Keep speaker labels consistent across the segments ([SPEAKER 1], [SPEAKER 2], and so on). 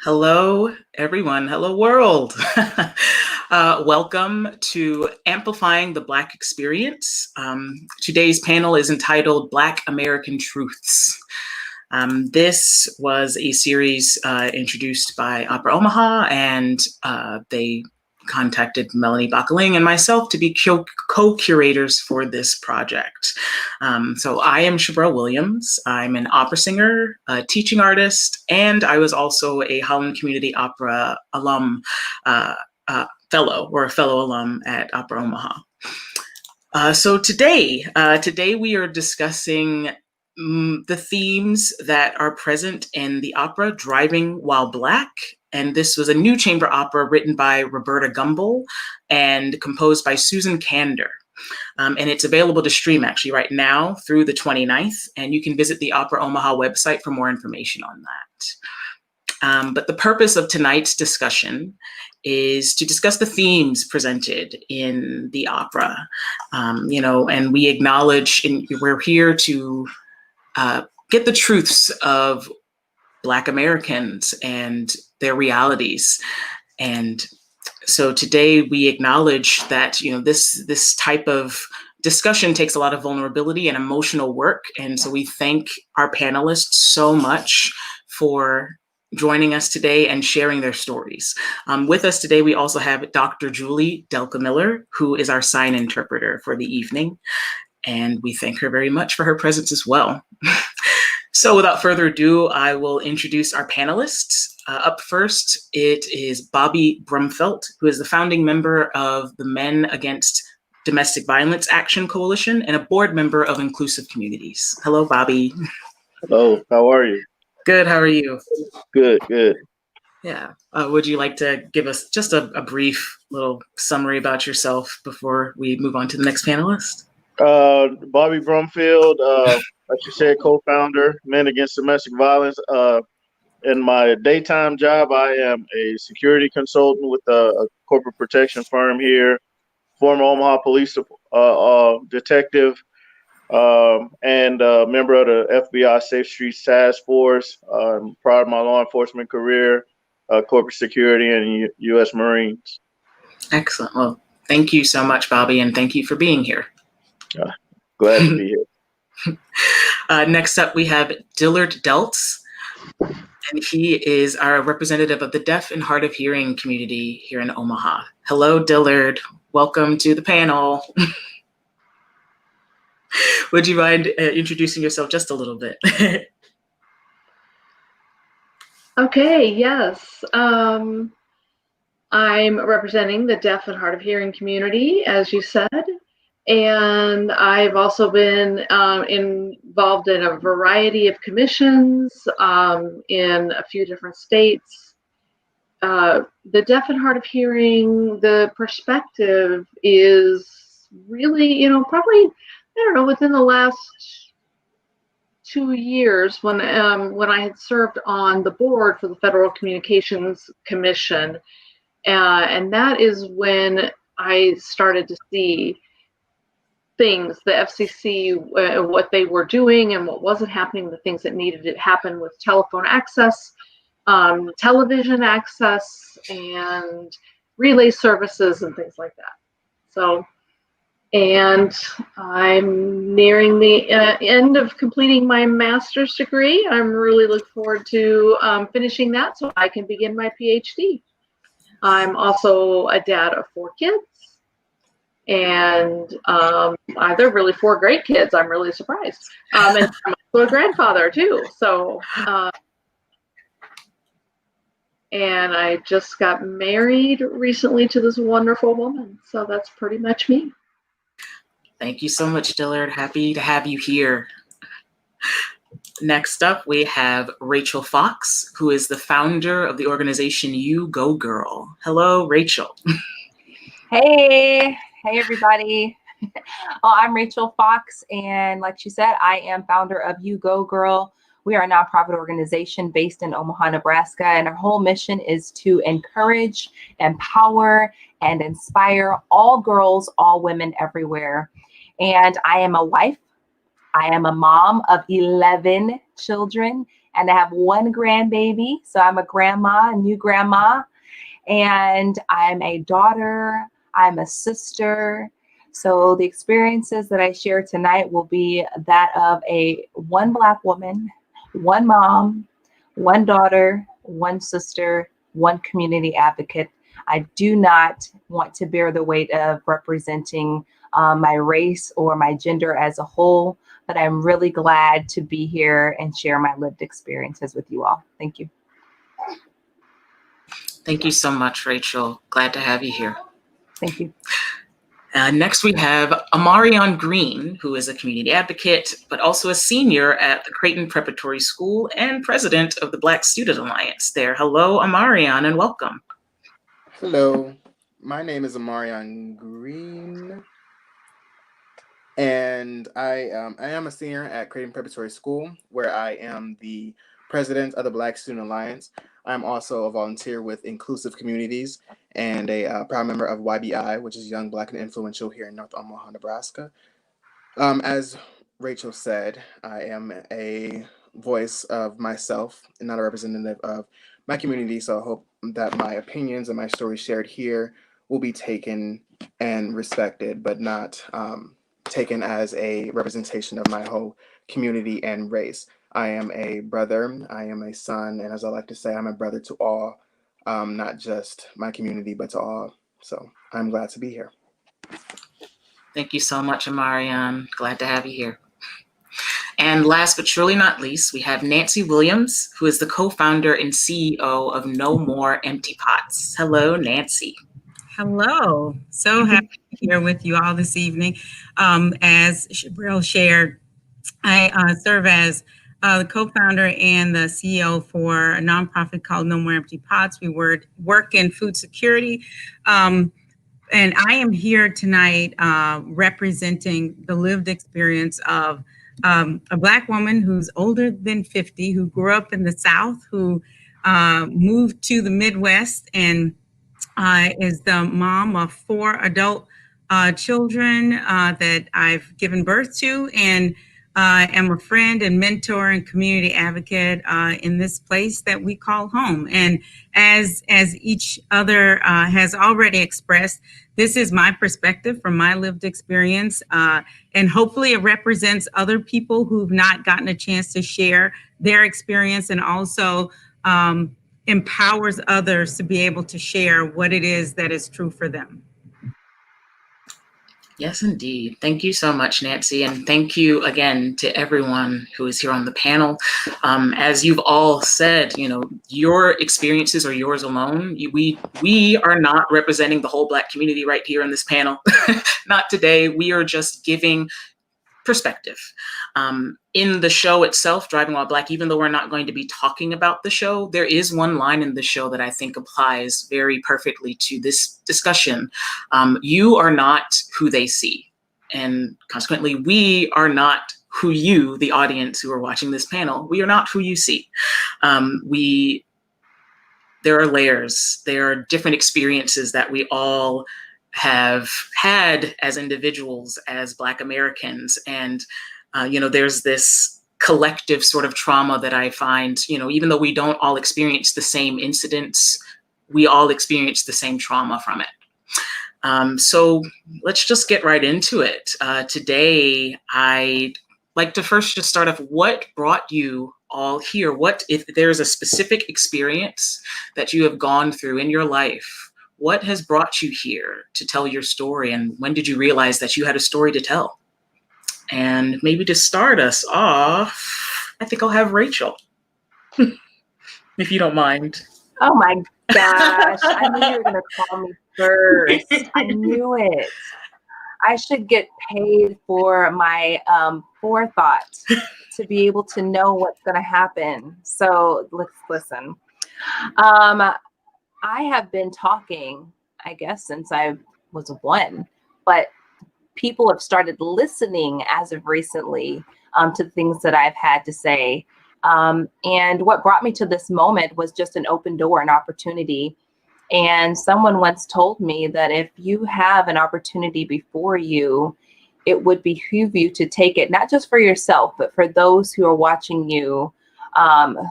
[SPEAKER 1] Hello, everyone. Hello, world. Welcome to Amplifying the Black Experience. Today's panel is entitled Black American Truths. This was a series introduced by Opera Omaha, and they contacted Melanie Bakaling and myself to be co-curators for this project. So I am Shabra Williams. I'm an opera singer, a teaching artist, and I was also a Holland Community Opera alum, fellow alum at Opera Omaha. So today we are discussing the themes that are present in the opera Driving While Black. And this was a new chamber opera written by Roberta Gumbel and composed by Susan Kander. And it's available to stream actually right now through the 29th. And you can visit the Opera Omaha website for more information on that. But the purpose of tonight's discussion is to discuss the themes presented in the opera. And we acknowledge, and we're here to get the truths of Black Americans and their realities. And so today we acknowledge that, this type of discussion takes a lot of vulnerability and emotional work. And so we thank our panelists so much for joining us today and sharing their stories. With us today, we also have Dr. Julie Delka-Miller, who is our sign interpreter for the evening. And we thank her very much for her presence as well. So without further ado, I will introduce our panelists. Up first, it is Bobby Brumfeld, who is the founding member of the Men Against Domestic Violence Action Coalition and a board member of Inclusive Communities. Hello, Bobby.
[SPEAKER 2] Hello, how are you?
[SPEAKER 1] Good, how are you?
[SPEAKER 2] Good.
[SPEAKER 1] Yeah. Would you like to give us just a brief little summary about yourself before we move on to the next panelist?
[SPEAKER 2] Bobby Brumfeld, like you said, co-founder, Men Against Domestic Violence. In my daytime job, I am a security consultant with a corporate protection firm here, former Omaha police detective, and a member of the FBI Safe Streets Task Force. Prior to my law enforcement career, corporate security and U.S. Marines.
[SPEAKER 1] Excellent. Well, thank you so much, Bobby, and thank you for being here.
[SPEAKER 2] Glad to be here.
[SPEAKER 1] Next up, we have Dillard Delts, and he is our representative of the deaf and hard of hearing community here in Omaha. Hello, Dillard. Welcome to the panel. Would you mind introducing yourself just a little bit?
[SPEAKER 3] Okay, yes. I'm representing the deaf and hard of hearing community, as you said. And I've also been involved in a variety of commissions in a few different states. The deaf and hard of hearing, the perspective is really, probably, within the last 2 years when I had served on the board for the Federal Communications Commission. And that is when I started to see things, the FCC, what they were doing and what wasn't happening, the things that needed to happen with telephone access, television access, and relay services and things like that. So, and I'm nearing the end of completing my master's degree. I'm really looking forward to finishing that so I can begin my PhD. I'm also a dad of 4 kids. And they're really 4 great kids. I'm really surprised. And I'm also a grandfather too. So, and I just got married recently to this wonderful woman. So that's pretty much me.
[SPEAKER 1] Thank you so much, Dillard. Happy to have you here. Next up, we have Rachel Fox, who is the founder of the organization You Go Girl. Hello, Rachel.
[SPEAKER 4] Hey everybody. Well, I'm Rachel Fox, and like she said, I am founder of You Go Girl. We are a nonprofit organization based in Omaha, Nebraska, and our whole mission is to encourage, empower, and inspire all girls, all women everywhere. And I am a wife, I am a mom of 11 children, and I have one grandbaby. So I'm a grandma, a new grandma, and I'm a daughter, I'm a sister. So the experiences that I share tonight will be that of one Black woman, one mom, one daughter, one sister, one community advocate. I do not want to bear the weight of representing my race or my gender as a whole, but I'm really glad to be here and share my lived experiences with you all. Thank you.
[SPEAKER 1] Thank you so much, Rachel. Glad to have you here.
[SPEAKER 4] Thank you.
[SPEAKER 1] Next, we have Amarion Green, who is a community advocate, but also a senior at the Creighton Preparatory School and president of the Black Student Alliance there. Hello, Amarion, and welcome.
[SPEAKER 5] Hello, my name is Amarion Green, and I am a senior at Creighton Preparatory School, where I am the president of the Black Student Alliance. I'm also a volunteer with Inclusive Communities and a proud member of YBI, which is Young, Black, and Influential here in North Omaha, Nebraska. As Rachel said, I am a voice of myself and not a representative of my community, so I hope that my opinions and my stories shared here will be taken and respected, but not taken as a representation of my whole community and race. I am a brother, I am a son, and as I like to say, I'm a brother to all, not just my community, but to all. So I'm glad to be here.
[SPEAKER 1] Thank you so much, Amarion. Glad to have you here. And last but surely not least, we have Nancy Williams, who is the co-founder and CEO of No More Empty Pots. Hello, Nancy.
[SPEAKER 6] Hello. So happy to be here with you all this evening. As Shabril shared, I serve as the co-founder and the CEO for a nonprofit called No More Empty Pots. We work in food security. And I am here tonight representing the lived experience of a Black woman who's older than 50, who grew up in the South, who moved to the Midwest, and is the mom of 4 adult children that I've given birth to, and am a friend and mentor and community advocate in this place that we call home. And as each other has already expressed, this is my perspective from my lived experience, and hopefully it represents other people who've not gotten a chance to share their experience, and also empowers others to be able to share what it is that is true for them.
[SPEAKER 1] Yes, indeed. Thank you so much, Nancy. And thank you again to everyone who is here on the panel. As you've all said, your experiences are yours alone. We are not representing the whole Black community right here in this panel. Not today. We are just giving perspective. In the show itself, Driving While Black, even though we're not going to be talking about the show, there is one line in the show that I think applies very perfectly to this discussion. You are not who they see. And consequently, we are not who you, the audience who are watching this panel, we are not who you see. There are layers, there are different experiences that we all have had as individuals, as Black Americans. And, there's this collective sort of trauma that I find, even though we don't all experience the same incidents, we all experience the same trauma from it. So let's just get right into it. Today, I'd like to first just start off, what brought you all here? What, if there's a specific experience that you have gone through in your life, what has brought you here to tell your story, and when did you realize that you had a story to tell? And maybe to start us off, I think I'll have Rachel, if you don't mind.
[SPEAKER 4] Oh my gosh, I knew you were going to call me first. I knew it. I should get paid for my forethought to be able to know what's going to happen. So let's listen. I have been talking, I guess, since I was 1, but people have started listening as of recently to the things that I've had to say. And what brought me to this moment was just an open door, an opportunity. And someone once told me that if you have an opportunity before you it would behoove you to take it, not just for yourself, but for those who are watching you,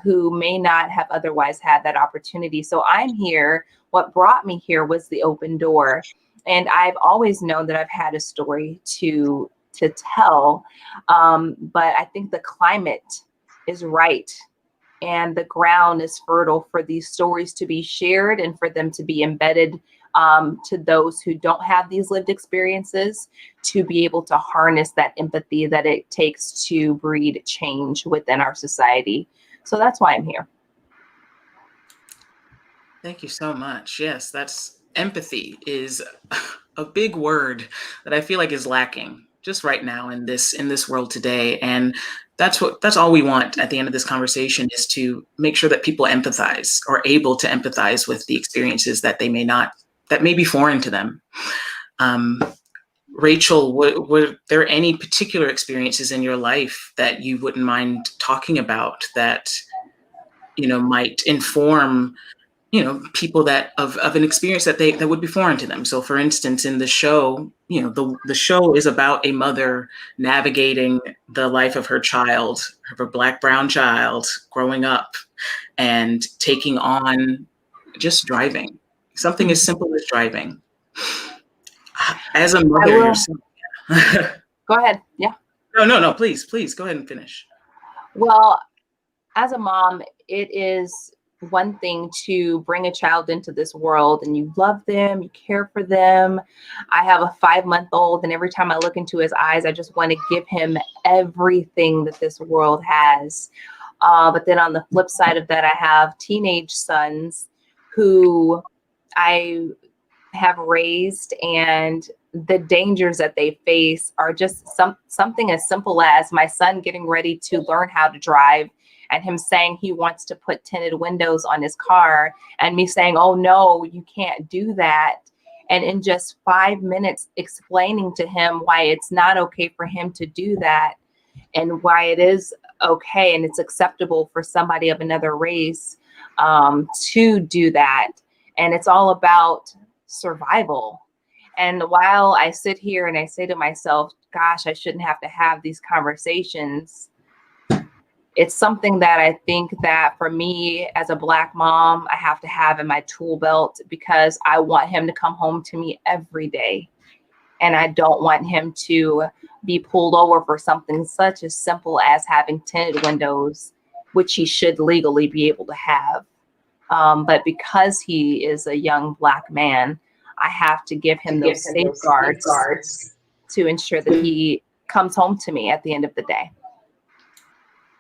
[SPEAKER 4] who may not have otherwise had that opportunity. So I'm here. What brought me here was the open door. And I've always known that I've had a story to tell. But I think the climate is right. And the ground is fertile for these stories to be shared and for them to be embedded to those who don't have these lived experiences, to be able to harness that empathy that it takes to breed change within our society. So that's why I'm here.
[SPEAKER 1] Thank you so much. Yes, that's empathy is a big word that I feel like is lacking just right now in this world today. And that's all we want at the end of this conversation, is to make sure that people empathize, or able to empathize with the experiences that that may be foreign to them. Rachel, were there any particular experiences in your life that you wouldn't mind talking about that, might inform, people that of an experience that would be foreign to them? So for instance, in the show, the show is about a mother navigating the life of her child, her brown child, growing up and taking on just driving, something as simple as driving. As a mother yourself.
[SPEAKER 4] Go ahead. Yeah.
[SPEAKER 1] No, please go ahead and finish.
[SPEAKER 4] Well, as a mom, it is one thing to bring a child into this world and you love them, you care for them. I have a 5-month-old, and every time I look into his eyes, I just want to give him everything that this world has. But then on the flip side of that, I have teenage sons who I have raised, and the dangers that they face are just something as simple as my son getting ready to learn how to drive and him saying he wants to put tinted windows on his car, and me saying, oh no, you can't do that. And in just 5 minutes explaining to him why it's not okay for him to do that, and why it is okay and it's acceptable for somebody of another race to do that. And it's all about survival. And while I sit here and I say to myself, gosh, I shouldn't have to have these conversations, it's something that I think that for me as a Black mom, I have to have in my tool belt, because I want him to come home to me every day. And I don't want him to be pulled over for something such as simple as having tinted windows, which he should legally be able to have. But because he is a young Black man, I have to give him those safeguards to ensure that he comes home to me at the end of the day.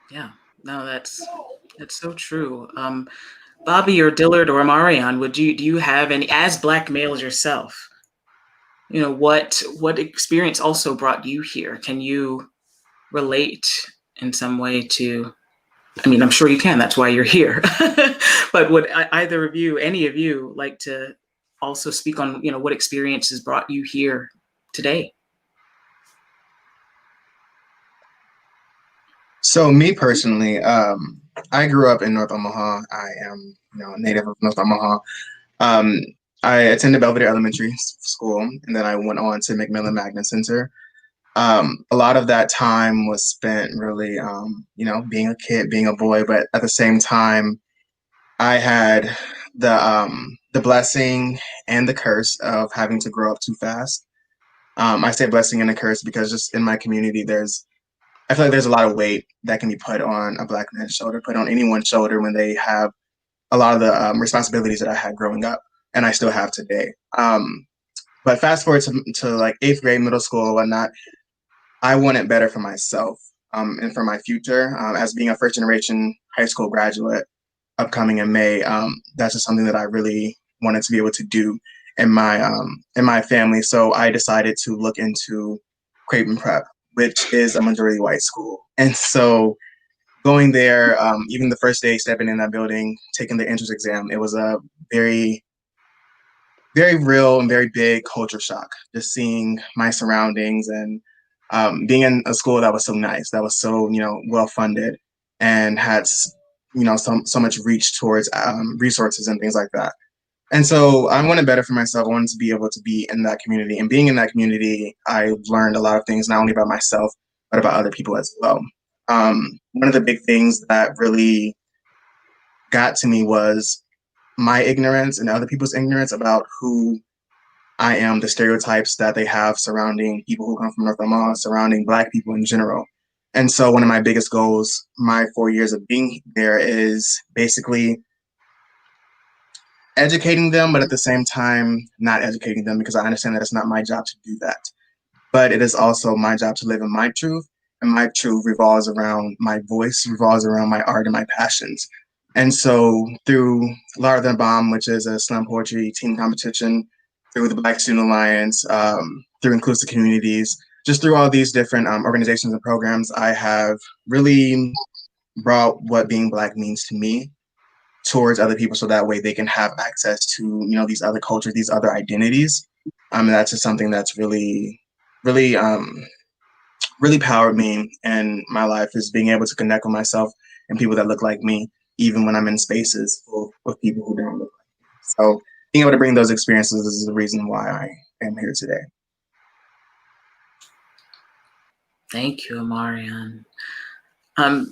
[SPEAKER 1] Yeah, no, that's so true. Bobby or Dillard or Marion, do you have any, as Black males yourself, what experience also brought you here? Can you relate in some way to, I mean, I'm sure you can, that's why you're here. But would either of you, any of you, like to also speak on, what experiences brought you here today?
[SPEAKER 5] So me personally, I grew up in North Omaha. I am, a native of North Omaha. I attended Belvedere Elementary School, and then I went on to McMillan Magnet Center. A lot of that time was spent really, being a kid, being a boy, but at the same time, I had the blessing and the curse of having to grow up too fast. I say blessing and a curse because just in my community, I feel like there's a lot of weight that can be put on a Black man's shoulder, put on anyone's shoulder when they have a lot of the responsibilities that I had growing up, and I still have today. But fast forward to like 8th grade, middle school, and whatnot, I wanted better for myself and for my future. As being a first generation high school graduate upcoming in May, that's just something that I really wanted to be able to do in my family. So I decided to look into Creighton Prep, which is a majority white school. And so going there, even the first day stepping in that building, taking the entrance exam, it was a very, very real and very big culture shock. Just seeing my surroundings and being in a school that was so nice, that was so, well funded and had, so much reach towards resources and things like that. And so I wanted better for myself. I wanted to be able to be in that community. And being in that community, I learned a lot of things, not only about myself, but about other people as well. One of the big things that really got to me was my ignorance and other people's ignorance about who I am, the stereotypes that they have surrounding people who come from North Omaha, surrounding Black people in general. And so one of my biggest goals, my 4 years of being there, is basically educating them, but at the same time, not educating them, because I understand that it's not my job to do that. But it is also my job to live in my truth, and my truth revolves around my voice, revolves around my art and my passions. And so through Larger Than a Bomb, which is a slam poetry team competition, through the Black Student Alliance, through Inclusive Communities, just through all these different organizations and programs, I have really brought what being Black means to me towards other people, so that way they can have access to, you know, these other cultures, these other identities. And that's just something that's really powered me in my life, is being able to connect with myself and people that look like me, even when I'm in spaces full of people who don't look like me. So being able to bring those experiences is the reason why I am here today.
[SPEAKER 1] Thank you, Amarian.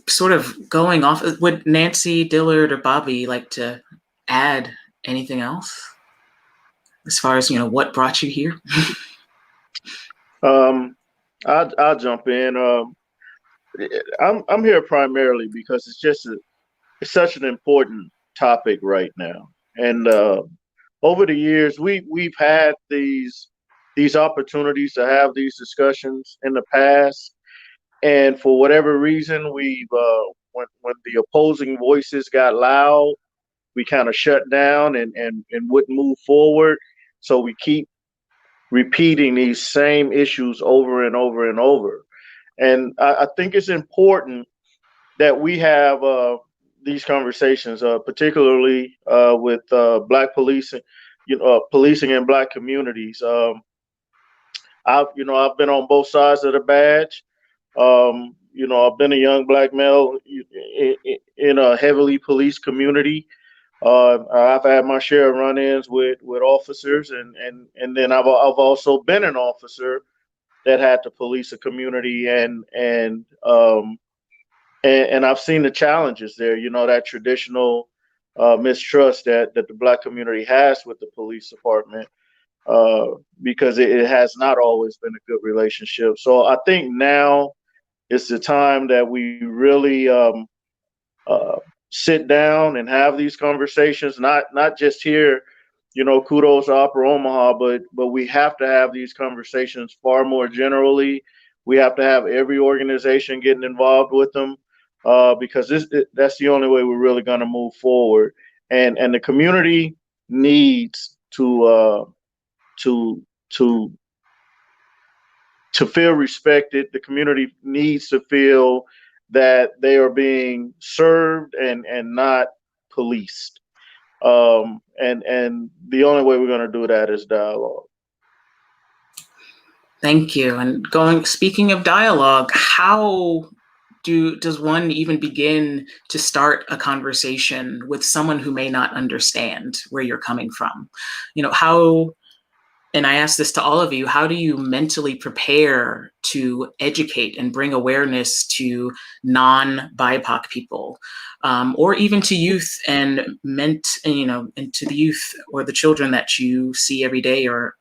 [SPEAKER 1] Sort of going off, would Nancy, Dillard, or Bobby like to add anything else as far as, you know, what brought you here?
[SPEAKER 2] I'll jump in. I'm here primarily because it's such an important topic right now, and over the years we've had these opportunities to have these discussions in the past, and for whatever reason we've when the opposing voices got loud, we kind of shut down and wouldn't move forward. So we keep repeating these same issues over and over and over. And I think it's important that we have these conversations, particularly with Black policing, policing in Black communities. I've been on both sides of the badge. I've been a young Black male in a heavily policed community. I've had my share of run-ins with officers, and then I've also been an officer that had to police a community, and I've seen the challenges there. You know, that traditional mistrust that the Black community has with the police department, because it has not always been a good relationship. So I think now is the time that we really sit down and have these conversations, not just here, kudos to Upper Omaha, but we have to have these conversations far more generally. We have to have every organization getting involved with them, because that's the only way we're really going to move forward. And the community needs to feel respected. The community needs to feel that they are being served and not policed. And the only way we're going to do that is dialogue.
[SPEAKER 1] Thank you. And speaking of dialogue, how does one even begin to start a conversation with someone who may not understand where you're coming from? And I ask this to all of you, how do you mentally prepare to educate and bring awareness to non-BIPOC people, or even to youth and to the youth or the children that you see every day or,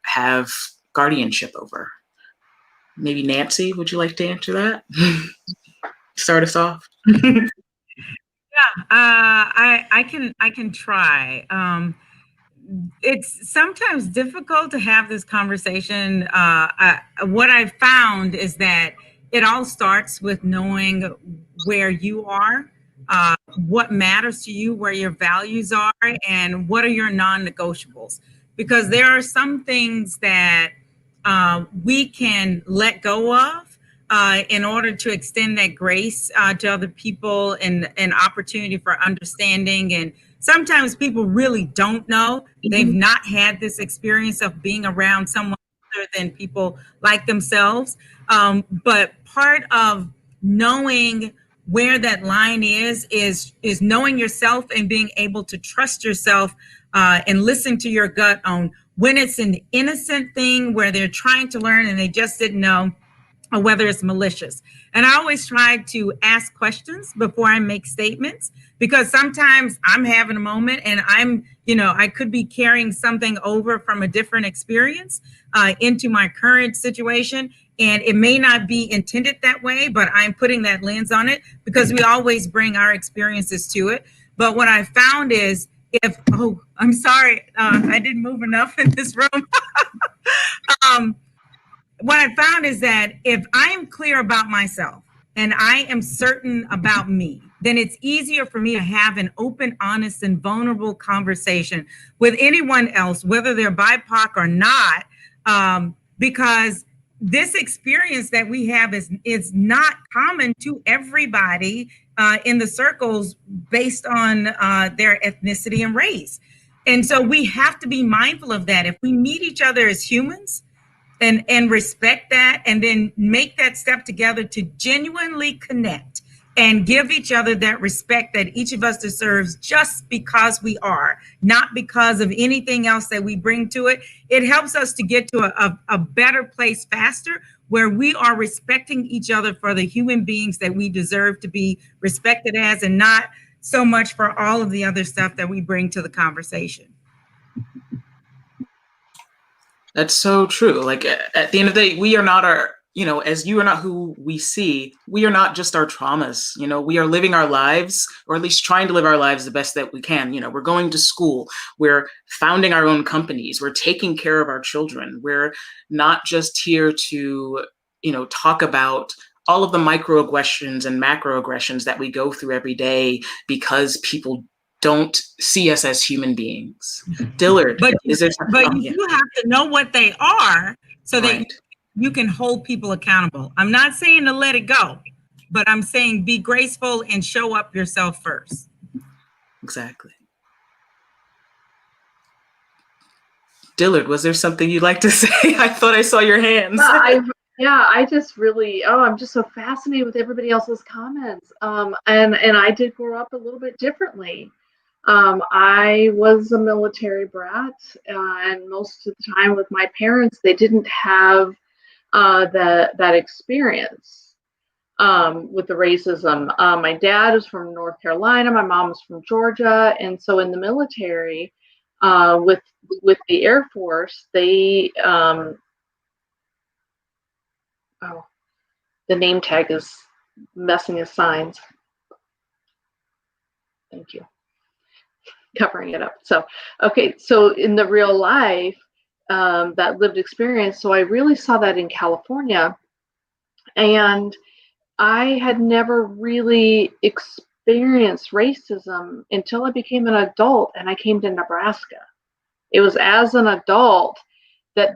[SPEAKER 1] have guardianship over? Maybe Nancy, would you like to answer that? Start us off.
[SPEAKER 6] Yeah, I can try. It's sometimes difficult to have this conversation. What I've found is that it all starts with knowing where you are, what matters to you, where your values are, and what are your non-negotiables. Because there are some things that we can let go of in order to extend that grace to other people and an opportunity for understanding. And sometimes people really don't know. They've not had this experience of being around someone other than people like themselves. But part of knowing where that line is knowing yourself and being able to trust yourself and listen to your gut on when it's an innocent thing where they're trying to learn and they just didn't know, or whether it's malicious. And I always try to ask questions before I make statements, because sometimes I'm having a moment and I could be carrying something over from a different experience into my current situation. And it may not be intended that way, but I'm putting that lens on it because we always bring our experiences to it. But what I found is I'm sorry, I didn't move enough in this room. What I found is that if I am clear about myself and I am certain about me, then it's easier for me to have an open, honest, and vulnerable conversation with anyone else, whether they're BIPOC or not, because this experience that we have is not common to everybody in the circles based on their ethnicity and race. And so we have to be mindful of that. If we meet each other as humans, and respect that, and then make that step together to genuinely connect and give each other that respect that each of us deserves just because we are, not because of anything else that we bring to it. It helps us to get to a better place faster, where we are respecting each other for the human beings that we deserve to be respected as, and not so much for all of the other stuff that we bring to the conversation.
[SPEAKER 1] That's so true. Like at the end of the day, we are not as you are not who we see, we are not just our traumas. We are living our lives, or at least trying to live our lives the best that we can. We're going to school, we're founding our own companies, we're taking care of our children. We're not just here to, talk about all of the microaggressions and macroaggressions that we go through every day because people don't see us as human beings. Dillard,
[SPEAKER 6] but you do have to know what they are so that you can hold people accountable. I'm not saying to let it go, but I'm saying be graceful and show up yourself first.
[SPEAKER 1] Exactly. Dillard, was there something you'd like to say? I thought I saw your hands.
[SPEAKER 3] I just really, I'm just so fascinated with everybody else's comments. And I did grow up a little bit differently. I was a military brat, and most of the time with my parents, they didn't have that experience with the racism. My dad is from North Carolina, my mom is from Georgia, and so in the military, with the Air Force, they the name tag is messing his signs. Thank you. Covering it up. So in the real life, that lived experience, so I really saw that in California, and I had never really experienced racism until I became an adult and I came to Nebraska. It was as an adult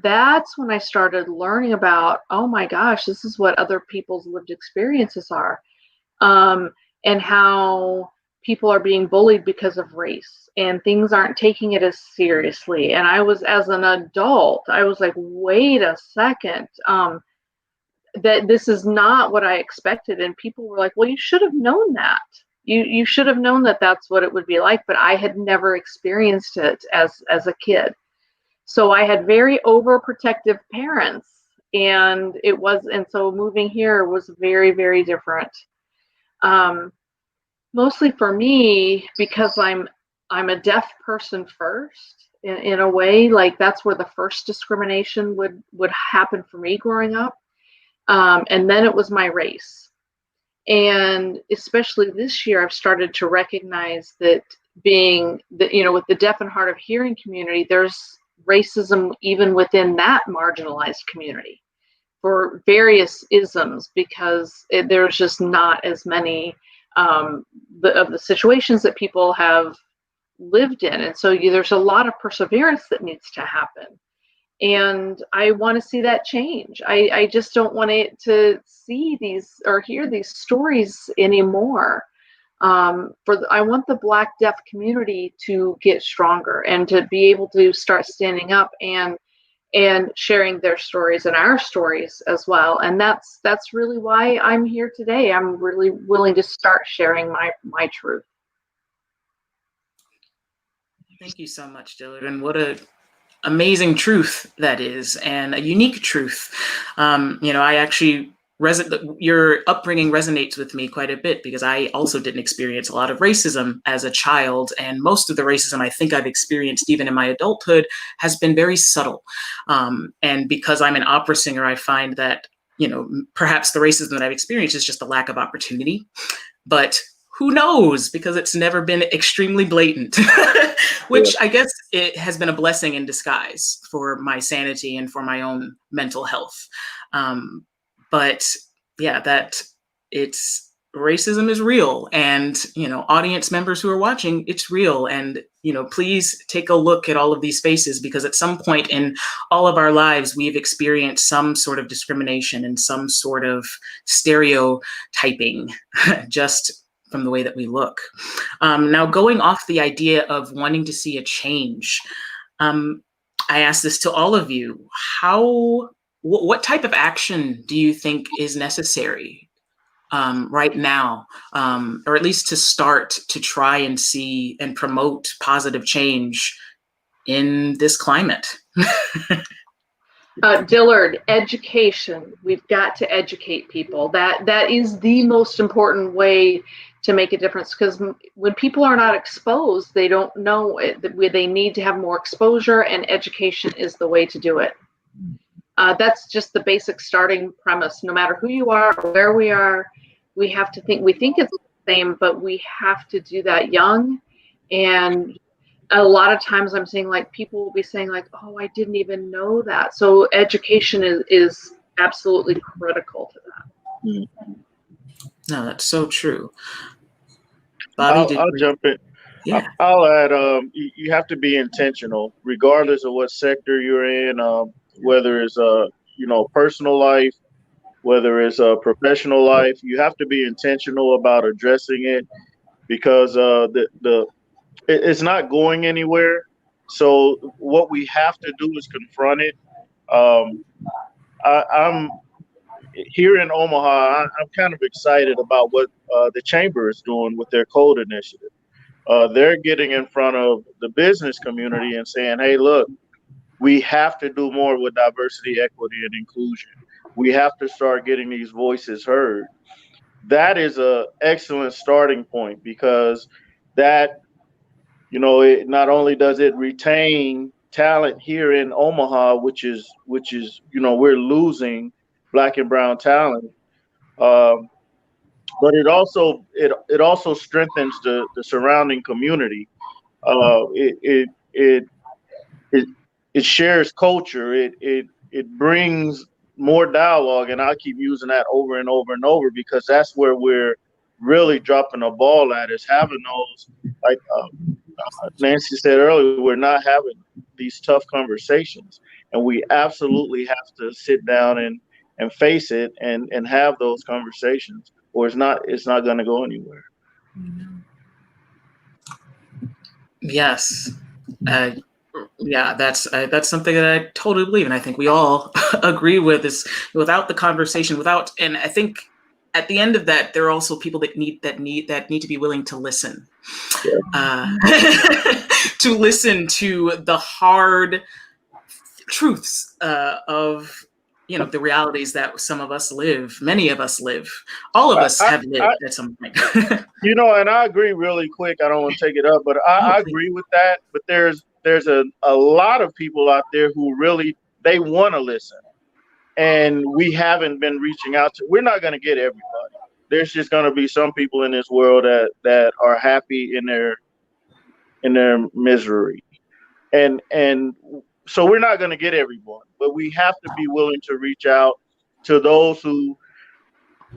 [SPEAKER 3] that's when I started learning about, oh my gosh, this is what other people's lived experiences are, and how people are being bullied because of race, and things aren't taking it as seriously. And I was, as an adult, I was like, wait a second, that this is not what I expected. And people were like, well, you should have known that. You should have known that that's what it would be like. But I had never experienced it as a kid. So I had very overprotective parents, and so moving here was very, very different. Mostly for me, because I'm a deaf person first, in a way, like that's where the first discrimination would happen for me growing up. And then it was my race. And especially this year, I've started to recognize that with the deaf and hard of hearing community, there's racism even within that marginalized community for various isms, because there's just not as many of the situations that people have lived in. And so there's a lot of perseverance that needs to happen. And I want to see that change. I just don't want to see these or hear these stories anymore. I want the Black deaf community to get stronger and to be able to start standing up and and sharing their stories and our stories as well. And that's really why I'm here today. I'm really willing to start sharing my truth.
[SPEAKER 1] Thank you so much, Dillard. And what a amazing truth that is, and a unique truth. I actually your upbringing resonates with me quite a bit, because I also didn't experience a lot of racism as a child, and most of the racism I think I've experienced even in my adulthood has been very subtle. And because I'm an opera singer, I find that perhaps the racism that I've experienced is just a lack of opportunity, but who knows, because it's never been extremely blatant, which I guess it has been a blessing in disguise for my sanity and for my own mental health. But yeah, that racism is real, and audience members who are watching, it's real. And please take a look at all of these faces, because at some point in all of our lives, we've experienced some sort of discrimination and some sort of stereotyping, just from the way that we look. Now, going off the idea of wanting to see a change, I ask this to all of you: what type of action do you think is necessary right now, or at least to start to try and see and promote positive change in this climate?
[SPEAKER 3] Dillard, education. We've got to educate people. That is the most important way to make a difference, because when people are not exposed, they don't know it. They need to have more exposure, and education is the way to do it. That's just the basic starting premise. No matter who you are or where we are, we have to think. We think it's the same, but we have to do that young. And a lot of times I'm saying, like, people will be saying, like, oh, I didn't even know that. So education is absolutely critical to that.
[SPEAKER 1] No, that's so true. Bobby,
[SPEAKER 2] I'll jump in.
[SPEAKER 1] Yeah.
[SPEAKER 2] I'll add, you have to be intentional, regardless of what sector you're in, whether it's personal life, whether it's a professional life. You have to be intentional about addressing it, because it's not going anywhere. So what we have to do is confront it. I'm here in Omaha. I'm kind of excited about what the chamber is doing with their code initiative. They're getting in front of the business community and saying, hey, look, we have to do more with diversity, equity, and inclusion. We have to start getting these voices heard. That is an excellent starting point, because that, it not only does it retain talent here in Omaha, which is we're losing Black and brown talent, but it also strengthens the surrounding community. It shares culture. It brings more dialogue, and I keep using that over and over and over, because that's where we're really dropping a ball at, is having those, like Nancy said earlier, we're not having these tough conversations, and we absolutely have to sit down and face it and have those conversations, or it's not going to go anywhere.
[SPEAKER 1] Yes. Yeah, that's something that I totally believe, and I think we all agree with. Is without the conversation, and I think at the end of that, there are also people that need to be willing to listen, to listen to the hard truths of the realities that some of us live, many of us live, all of us have lived at some point.
[SPEAKER 2] And I agree really quick. I don't want to take it up, but I agree with that. But there's a lot of people out there who really, they want to listen, and we haven't been reaching out to. We're not going to get everybody. There's just going to be some people in this world that are happy in their misery, and so we're not going to get everyone, but we have to be willing to reach out to those who,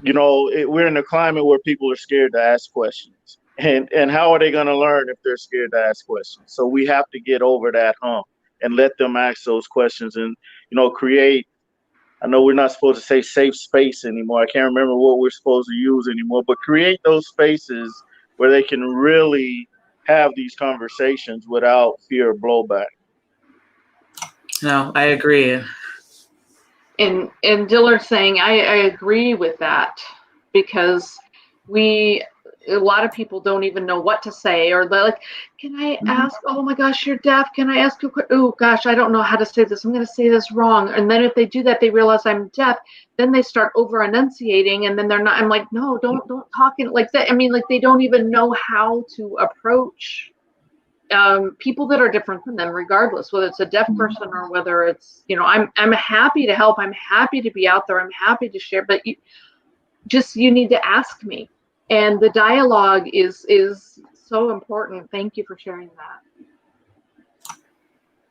[SPEAKER 2] we're in a climate where people are scared to ask questions, and how are they going to learn if they're scared to ask questions? So we have to get over that hump and let them ask those questions, and create. I know we're not supposed to say safe space anymore. I can't remember what we're supposed to use anymore, but create those spaces where they can really have these conversations without fear of blowback.
[SPEAKER 1] No, I agree.
[SPEAKER 3] And Dillard's saying, I agree with that, because a lot of people don't even know what to say, or they're like, can I ask, oh my gosh, you're deaf, can I ask you, oh gosh, I don't know how to say this, I'm going to say this wrong. And then if they do that, they realize I'm deaf, then they start over enunciating, and then they're not, I'm like, no, don't talk in like that. I mean, like, they don't even know how to approach people that are different than them, regardless whether it's a deaf person or whether it's, I'm happy to help, I'm happy to be out there, I'm happy to share, but you need to ask me. And the dialogue is so important. Thank you for sharing that.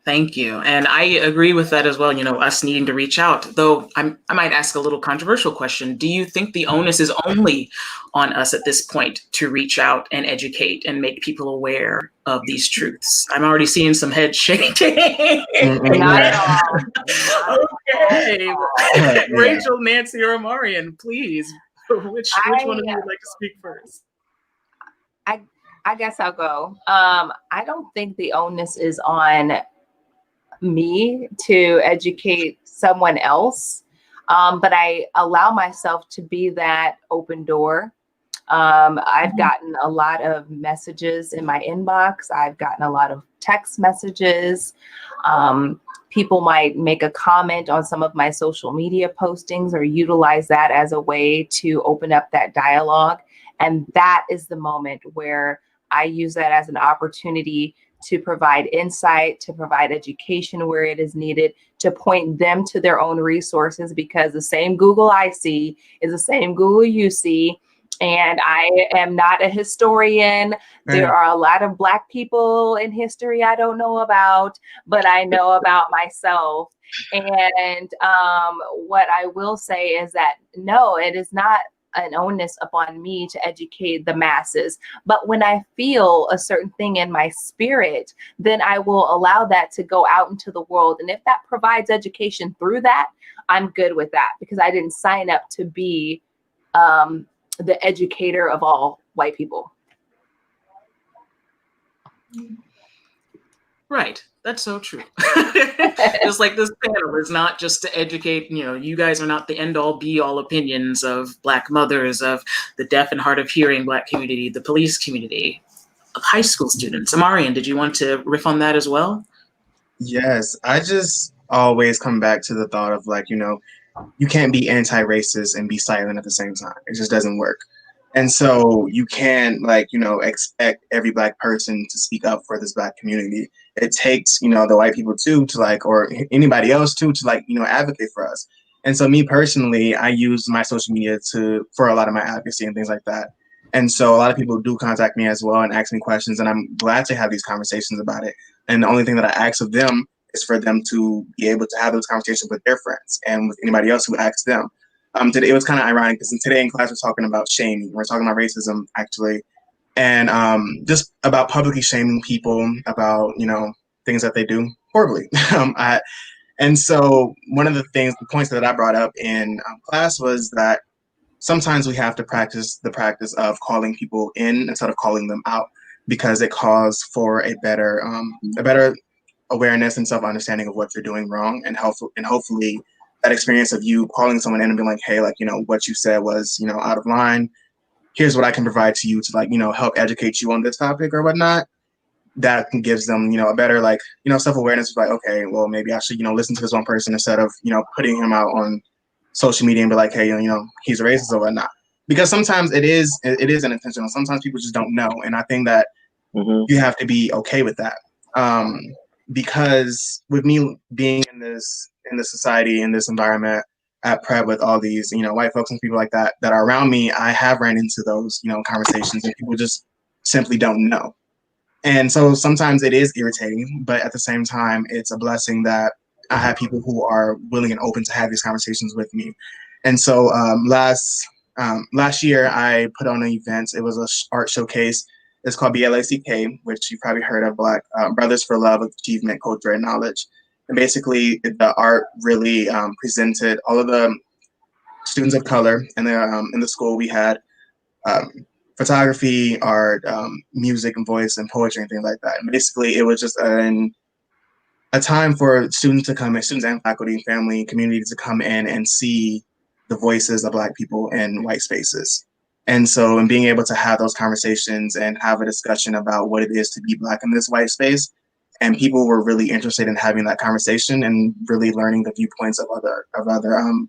[SPEAKER 1] Thank you. And I agree with that as well, us needing to reach out. Though I might ask a little controversial question. Do you think the onus is only on us at this point to reach out and educate and make people aware of these truths? I'm already seeing some head shaking.
[SPEAKER 4] Not at all.
[SPEAKER 1] Okay. Rachel, Nancy, or Marian, please. Which one of you would like to speak first?
[SPEAKER 4] I guess I'll go. I don't think the onus is on me to educate someone else, but I allow myself to be that open door. I've gotten a lot of messages in my inbox. I've gotten a lot of text messages. People might make a comment on some of my social media postings or utilize that as a way to open up that dialogue. And that is the moment where I use that as an opportunity to provide insight, to provide education where it is needed, to point them to their own resources, because the same Google I see is the same Google you see. And I am not a historian. There are a lot of Black people in history I don't know about, but I know about myself. And what I will say is that, no, it is not an onus upon me to educate the masses. But when I feel a certain thing in my spirit, then I will allow that to go out into the world. And if that provides education through that, I'm good with that, because I didn't sign up to be the educator of all white people.
[SPEAKER 1] Right. That's so true. Just like this panel is not just to educate, you guys are not the end all be all opinions of Black mothers, of the deaf and hard of hearing Black community, the police community, of high school students. Amarian, did you want to riff on that as well?
[SPEAKER 5] Yes, I just always come back to the thought of you can't be anti-racist and be silent at the same time. It just doesn't work. And so you can't expect every Black person to speak up for this Black community. It takes, the white people too to or anybody else too to advocate for us. And so me personally, I use my social media for a lot of my advocacy and things like that. And so a lot of people do contact me as well and ask me questions, and I'm glad to have these conversations about it. And the only thing that I ask of them is for them to be able to have those conversations with their friends and with anybody else who asks them. Today it was kind of ironic because today in class we're talking about shaming. We're talking about racism actually, and just about publicly shaming people about things that they do horribly. And so one of the points that I brought up in class was that sometimes we have to practice the practice of calling people in instead of calling them out, because it calls for a better awareness and self-understanding of what you're doing wrong, and hopefully that experience of you calling someone in and being like, hey, what you said was, out of line. Here's what I can provide to you to help educate you on this topic or whatnot. That gives them, a better self-awareness of okay, well, maybe I should, listen to this one person instead of, putting him out on social media and be like, hey, he's a racist or whatnot. Because sometimes it is unintentional. Sometimes people just don't know. And I think that you have to be okay with that. Because with me being in this society, in this environment at Prep with all these, white folks and people like that are around me, I have ran into those, conversations, and people just simply don't know. And so sometimes it is irritating, but at the same time, it's a blessing that I have people who are willing and open to have these conversations with me. And so last year, I put on an event. It was an art showcase. It's called BLACK, which you've probably heard of, Black Brothers for Love, Achievement, Culture, and Knowledge. And basically, the art really presented all of the students of color. And in the school, we had photography, art, music and voice and poetry and things like that. And basically, it was just a time for students and faculty and family and community to come in and see the voices of Black people in white spaces. And so, in being able to have those conversations and have a discussion about what it is to be Black in this white space, and people were really interested in having that conversation and really learning the viewpoints of other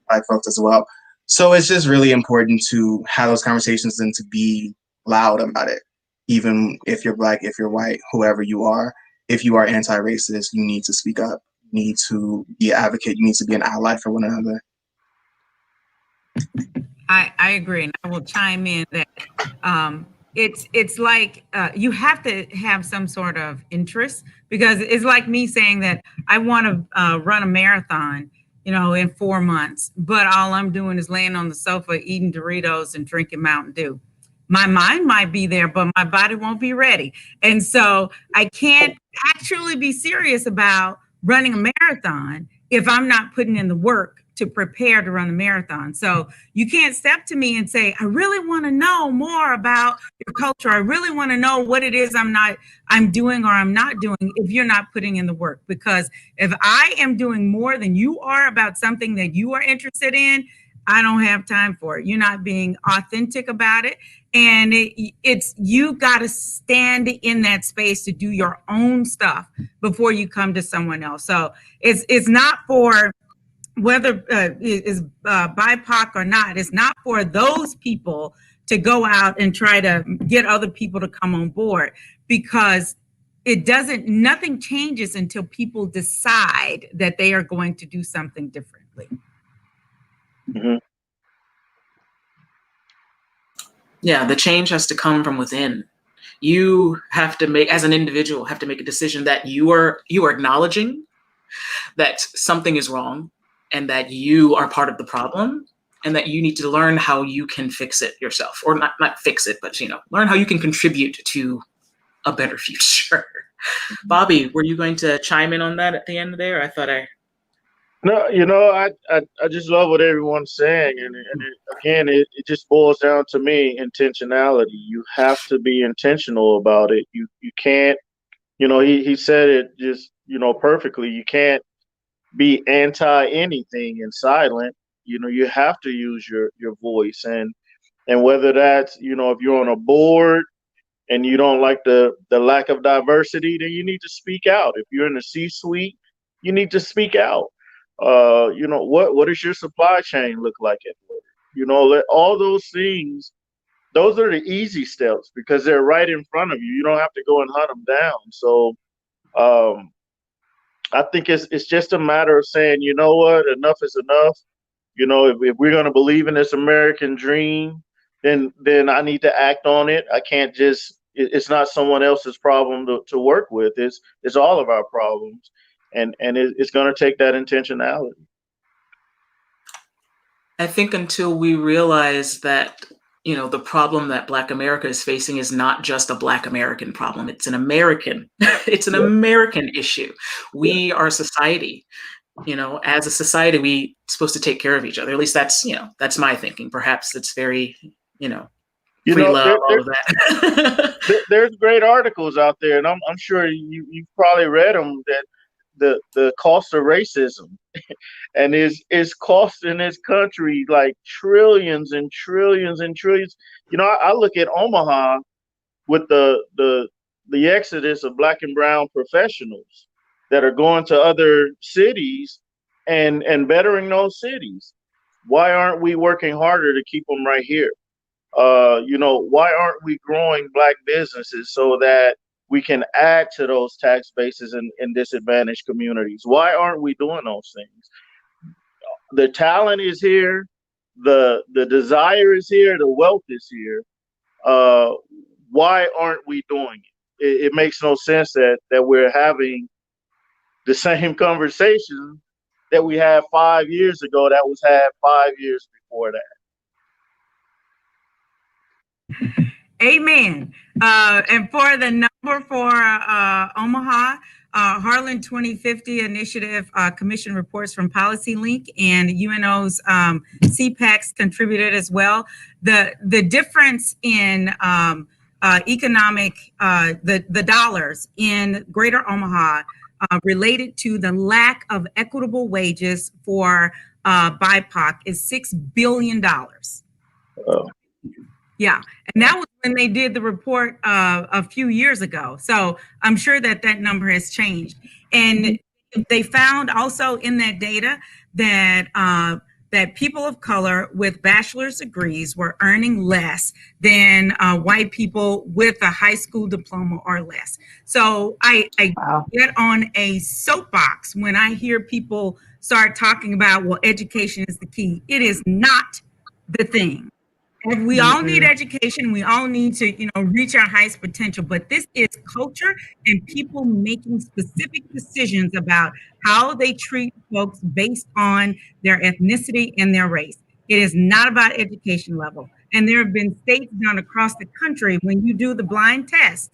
[SPEAKER 5] Black folks as well. So it's just really important to have those conversations and to be loud about it, even if you're Black, if you're white, whoever you are. If you are anti-racist, you need to speak up. You need to be an advocate. You need to be an ally for one another.
[SPEAKER 6] I agree, and I will chime in that it's like you have to have some sort of interest, because it's like me saying that I want to run a marathon, in 4 months, but all I'm doing is laying on the sofa eating Doritos and drinking Mountain Dew. My mind might be there, but my body won't be ready. And so I can't actually be serious about running a marathon if I'm not putting in the work to prepare to run a marathon. So you can't step to me and say, I really want to know more about your culture. I really want to know what it is I'm doing or I'm not doing, if you're not putting in the work. Because if I am doing more than you are about something that you are interested in, I don't have time for it. You're not being authentic about it. And it's you got to stand in that space to do your own stuff before you come to someone else. So it's not for whether is BIPOC or not. It's not for those people to go out and try to get other people to come on board, because nothing changes until people decide that they are going to do something differently.
[SPEAKER 2] Mm-hmm.
[SPEAKER 1] Yeah, the change has to come from within. You have to make, as an individual, have to make a decision that you are acknowledging that something is wrong and that you are part of the problem, and that you need to learn how you can fix it yourself, or not fix it, but learn how you can contribute to a better future. Bobby, were you going to chime in on that at the end there? I thought
[SPEAKER 2] No, I just love what everyone's saying, and again, it just boils down to me intentionality. You have to be intentional about it. You can't, he said it just perfectly. You can't be anti anything and silent. You have to use your voice, and whether that's if you're on a board and you don't like the lack of diversity, then you need to speak out. If you're in the C-suite, you need to speak out. What does your supply chain look like at work? All those things, those are the easy steps because they're right in front of you. You don't have to go and hunt them down. So I think it's just a matter of saying, you know what, enough is enough. If we're going to believe in this American dream, then I need to act on it. I can't just, it's not someone else's problem to work with. It's all of our problems. And it's going to take that intentionality.
[SPEAKER 1] I think until we realize that, the problem that Black America is facing is not just a Black American problem. It's an American, it's an American issue. We are a society, as a society, we supposed to take care of each other. At least that's my thinking. Perhaps it's very, free love, all of that.
[SPEAKER 2] There's great articles out there, and I'm sure you've probably read them, that the cost of racism and is costing this country like trillions and trillions and trillions. I look at Omaha with the exodus of Black and brown professionals that are going to other cities and bettering those cities. Why aren't we working harder to keep them right here? Why aren't we growing Black businesses so that we can add to those tax bases in disadvantaged communities? Why aren't we doing those things? The talent is here, the desire is here, the wealth is here. Why aren't we doing it? It makes no sense that we're having the same conversation that we had 5 years ago that was had 5 years before that.
[SPEAKER 6] Amen. And for the number for Omaha, Harlan 2050 Initiative Commission reports from Policy Link, and UNO's CPACs contributed as well. The difference in economic, the dollars in Greater Omaha related to the lack of equitable wages for BIPOC is $6 billion.
[SPEAKER 2] Oh.
[SPEAKER 6] Yeah, and that was when they did the report a few years ago. So I'm sure that that number has changed. And they found also in that data that that people of color with bachelor's degrees were earning less than white people with a high school diploma or less. So I get on a soapbox when I hear people start talking about, well, education is the key. It is not the thing. And we all need education. We all need to, reach our highest potential. But this is culture and people making specific decisions about how they treat folks based on their ethnicity and their race. It is not about education level. And there have been states done across the country when you do the blind test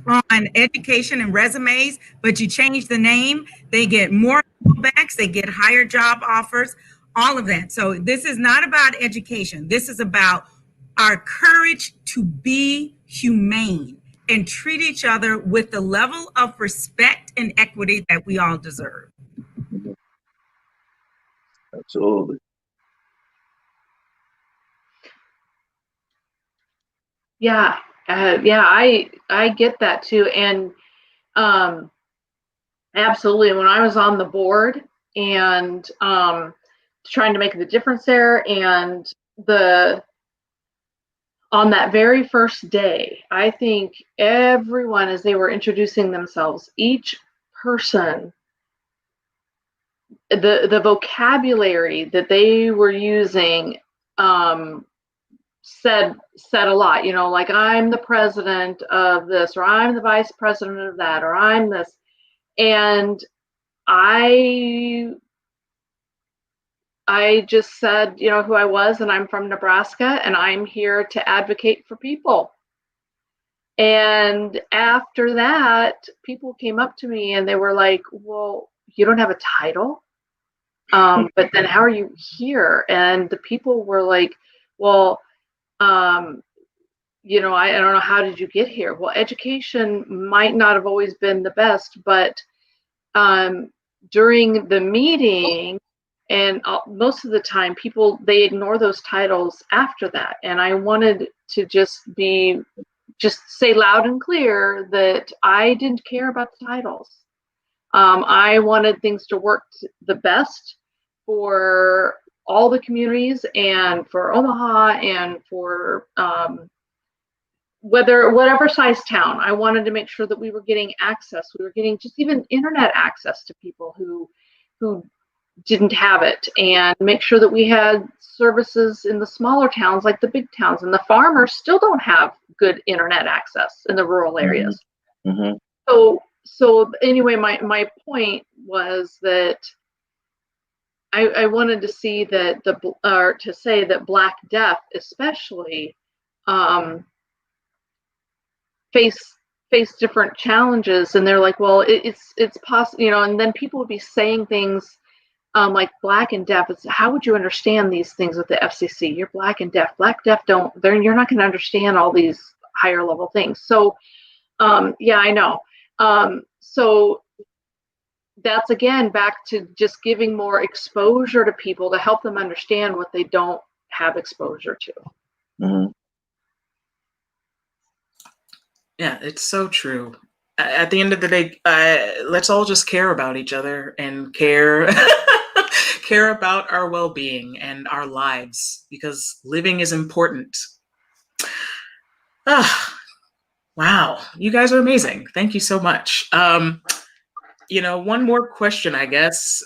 [SPEAKER 6] on education and resumes, but you change the name, they get more callbacks, they get higher job offers, all of that. So this is not about education. This is about our courage to be humane and treat each other with the level of respect and equity that we all deserve.
[SPEAKER 2] Absolutely.
[SPEAKER 3] Yeah, I get that too, and absolutely. When I was on the board and trying to make the difference there, and on that very first day, I think everyone, as they were introducing themselves, each person, the vocabulary that they were using said a lot, like I'm the president of this, or I'm the vice president of that, or I'm this. And I just said, who I was, and I'm from Nebraska, and I'm here to advocate for people. And after that, people came up to me and they were like, well, you don't have a title? But then how are you here? And the people were like, well, I don't know, how did you get here? Well, education might not have always been the best, but during the meeting, and most of the time, people, they ignore those titles after that. And I wanted to just say loud and clear that I didn't care about the titles. I wanted things to work the best for all the communities and for Omaha and for whatever size town. I wanted to make sure that we were getting access. We were getting just even internet access to people who didn't have it, and make sure that we had services in the smaller towns like the big towns, and the farmers still don't have good internet access in the rural areas.
[SPEAKER 2] Mm-hmm.
[SPEAKER 3] So anyway, my point was that I wanted to see that to say that Black deaf especially face different challenges, and they're like, well, it's possible, and then people would be saying things like Black and deaf. How would you understand these things with the FCC? You're Black and deaf. Black deaf you're not going to understand all these higher level things. So yeah, I know. So that's again back to just giving more exposure to people to help them understand what they don't have exposure to.
[SPEAKER 2] Mm-hmm.
[SPEAKER 1] Yeah, it's so true. At the end of the day, let's all just care about each other and care about our well-being and our lives, because living is important. Wow, you guys are amazing. Thank you so much. One more question, I guess.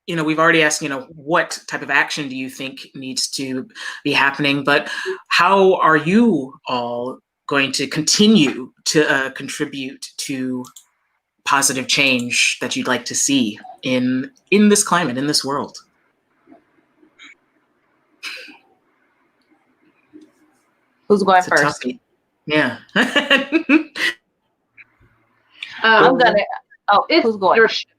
[SPEAKER 1] We've already asked, what type of action do you think needs to be happening, but how are you all going to continue to contribute to positive change that you'd like to see in this climate, in this world?
[SPEAKER 4] Who's going
[SPEAKER 1] It's a
[SPEAKER 4] first?
[SPEAKER 1] toughie. Yeah.
[SPEAKER 4] I'm gonna. Oh,
[SPEAKER 3] It's
[SPEAKER 4] who's going?
[SPEAKER 3] leadership.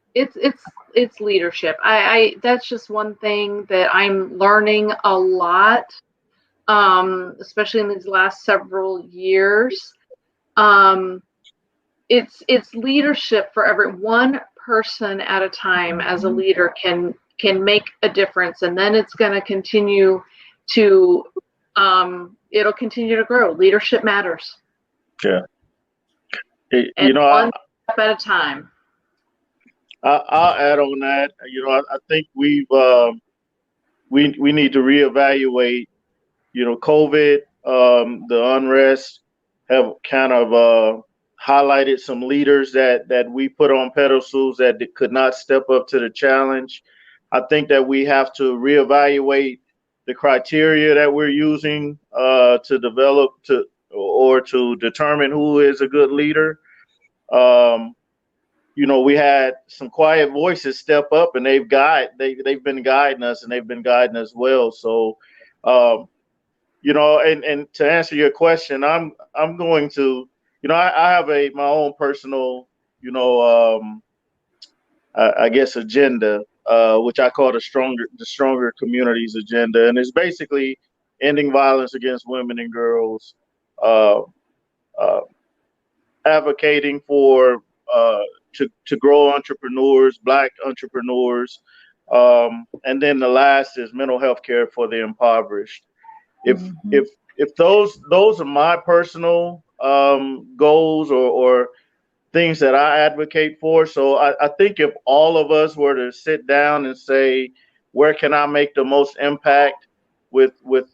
[SPEAKER 3] It's leadership. I that's just one thing that I'm learning a lot, especially in these last several years. it's leadership for every one person at a time. As a leader can make a difference, and then it's going to continue to it'll continue to grow. Leadership matters.
[SPEAKER 2] Yeah.
[SPEAKER 3] And one step at a time.
[SPEAKER 2] I'll add on that. I think we need to reevaluate. COVID, the unrest have kind of highlighted some leaders that we put on pedestals that could not step up to the challenge. I think that we have to reevaluate the criteria that we're using to develop or to determine who is a good leader. We had some quiet voices step up, and they've been guiding us, and they've been guiding us well. So, and to answer your question, I'm going to, I have my own personal, I guess agenda, which I call the stronger communities agenda, and it's basically ending violence against women and girls, advocating for to grow entrepreneurs, Black entrepreneurs, and then the last is mental health care for the impoverished. If those are my personal goals or things that I advocate for. So I think if all of us were to sit down and say, where can I make the most impact with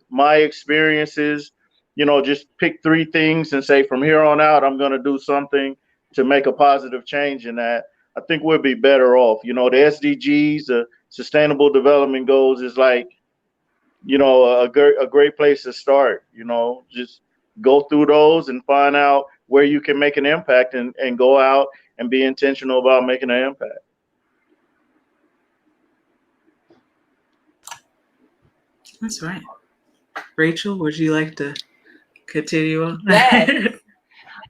[SPEAKER 2] my experiences, just pick 3 things and say, from here on out, I'm going to do something to make a positive change in that, I think we'll be better off. The SDGs, the Sustainable Development Goals is like, a great place to start. Just go through those and find out where you can make an impact and go out and be intentional about making an impact.
[SPEAKER 1] That's right. Rachel, would you like to continue on?
[SPEAKER 4] Yes.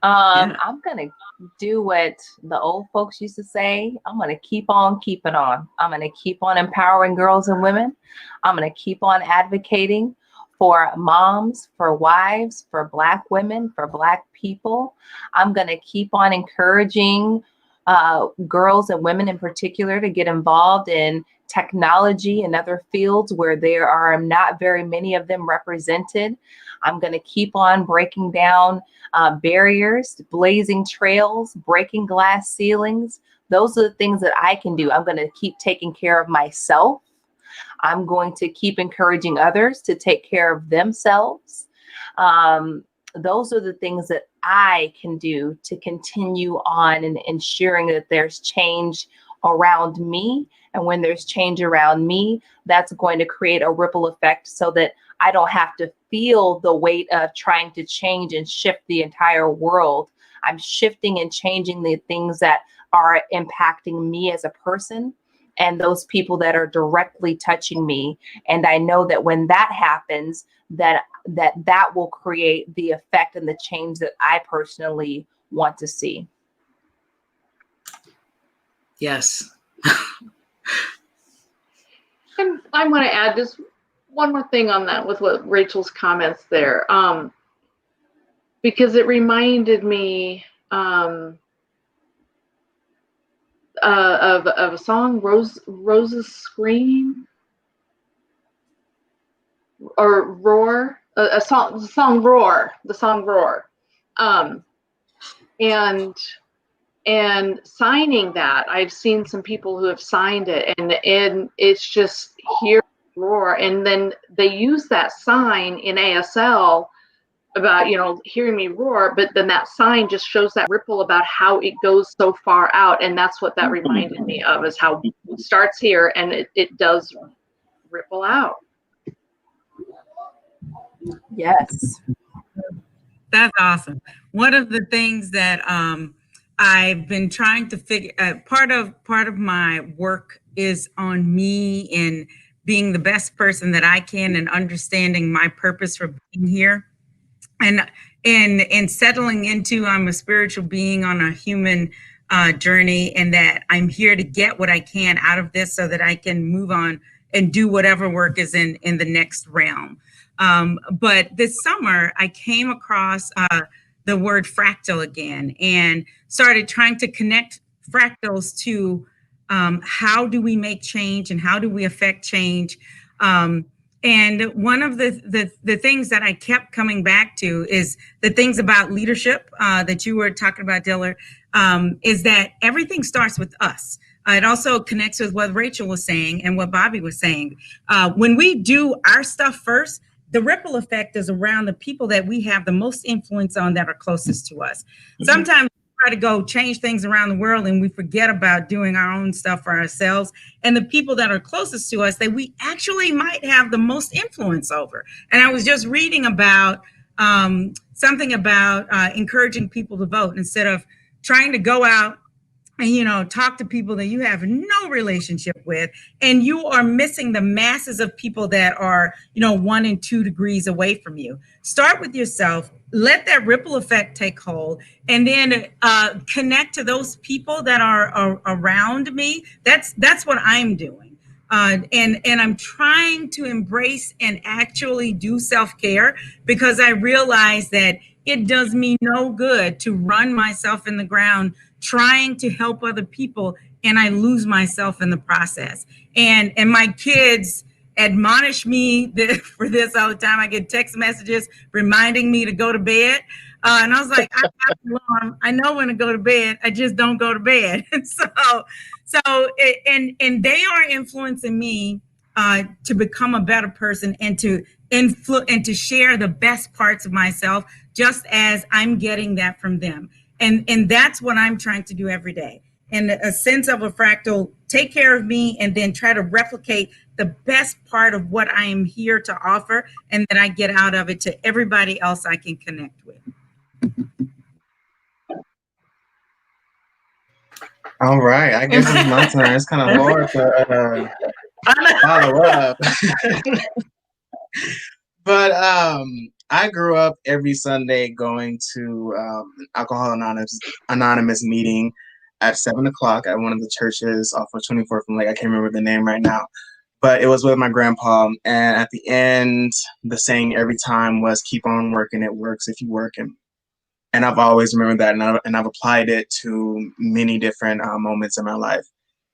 [SPEAKER 4] I'm going to do what the old folks used to say. I'm going to keep on keeping on. I'm going to keep on empowering girls and women. I'm going to keep on advocating for moms, for wives, for Black women, for Black people. I'm going to keep on encouraging girls and women in particular to get involved in technology and other fields where there are not very many of them represented. I'm going to keep on breaking down barriers, blazing trails, breaking glass ceilings. Those are the things that I can do. I'm going to keep taking care of myself. I'm going to keep encouraging others to take care of themselves. Those are the things that I can do to continue on and ensuring that there's change around me. And when there's change around me, that's going to create a ripple effect so that I don't have to feel the weight of trying to change and shift the entire world. I'm shifting and changing the things that are impacting me as a person and those people that are directly touching me. And I know that when that happens, that will create the effect and the change that I personally want to see.
[SPEAKER 1] Yes.
[SPEAKER 3] And I want to add just one more thing on that with what Rachel's comments there, because it reminded me of a song, Rose's Scream, or Roar, the song Roar, and signing that. I've seen some people who have signed it, and it's just hear roar, and then they use that sign in ASL about hearing me roar, but then that sign just shows that ripple about how it goes so far out, and that's what that reminded me of, is how it starts here and it does ripple out.
[SPEAKER 4] Yes,
[SPEAKER 6] that's awesome. One of the things that I've been trying to figure, part of my work is on me and being the best person that I can and understanding my purpose for being here. And settling into, I'm a spiritual being on a human journey, and that I'm here to get what I can out of this so that I can move on and do whatever work is in the next realm. But this summer, I came across the word fractal again and started trying to connect fractals to how do we make change and how do we affect change. And one of the things that I kept coming back to is the things about leadership that you were talking about, Dillard, is that everything starts with us. It also connects with what Rachel was saying and what Bobby was saying. When we do our stuff first, the ripple effect is around the people that we have the most influence on that are closest to us. Sometimes we try to go change things around the world and we forget about doing our own stuff for ourselves and the people that are closest to us that we actually might have the most influence over. And I was just reading about something about encouraging people to vote instead of trying to go out and talk to people that you have no relationship with, and you are missing the masses of people that are 1 and 2 degrees away from you. Start with yourself, let that ripple effect take hold, and then connect to those people that are around me. That's what I'm doing. And I'm trying to embrace and actually do self-care, because I realize that it does me no good to run myself in the ground trying to help other people, and I lose myself in the process. And my kids admonish me for this all the time. I get text messages reminding me to go to bed. And I was like, I know when to go to bed. I just don't go to bed. And and they are influencing me to become a better person and to share the best parts of myself, just as I'm getting that from them. And that's what I'm trying to do every day. And a sense of a fractal, take care of me and then try to replicate the best part of what I am here to offer, and that I get out of it to everybody else I can connect with.
[SPEAKER 5] All right, I guess it's my turn. It's kind of hard to follow up. But I grew up every Sunday going to an Alcohol Anonymous meeting at 7 o'clock at one of the churches off of 24th and Lake. I can't remember the name right now, but it was with my grandpa. And at the end, the saying every time was, "Keep on working. It works if you work." And I've always remembered that, and I've applied it to many different moments in my life.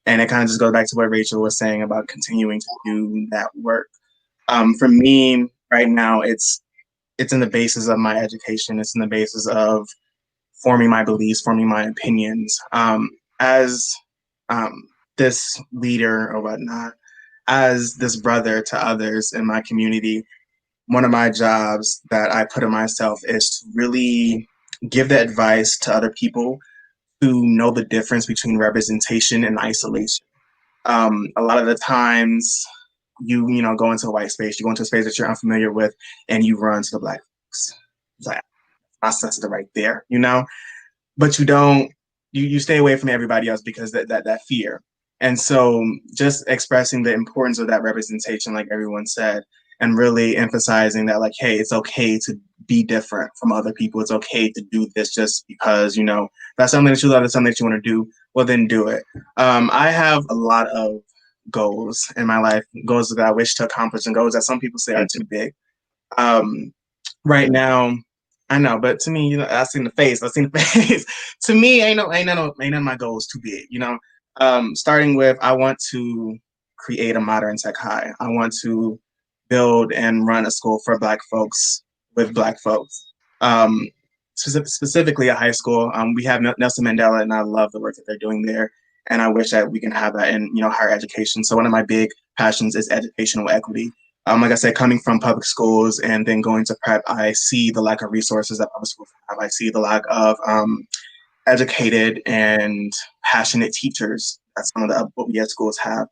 [SPEAKER 5] And it kind of just goes back to what Rachel was saying about continuing to do that work. For me, right now, it's in the basis of my education. It's in the basis of forming my beliefs, forming my opinions. As this leader or whatnot, as this brother to others in my community, one of my jobs that I put in myself is to really give the advice to other people to know the difference between representation and isolation. A lot of the times, you go into a white space, you go into a space that you're unfamiliar with, and you run to the Black folks. It's like, my sister right there, but you don't, you stay away from everybody else because that fear. And so just expressing the importance of that representation, like everyone said, and really emphasizing that, like, hey, it's okay to be different from other people. It's okay to do this just because, that's something that you love, that's something that you want to do, well, then do it. I have a lot of goals in my life, goals that I wish to accomplish, and goals that some people say are too big. Right now, I know, but to me, I've seen the face. To me, ain't none of my goals too big. Starting with, I want to create a modern tech high. I want to build and run a school for Black folks with Black folks. Specifically a high school. We have Nelson Mandela, and I love the work that they're doing there. And I wish that we can have that in, higher education. So one of my big passions is educational equity. Like I said, coming from public schools and then going to prep, I see the lack of resources that public schools have. I see the lack of educated and passionate teachers that some of the what we at schools have.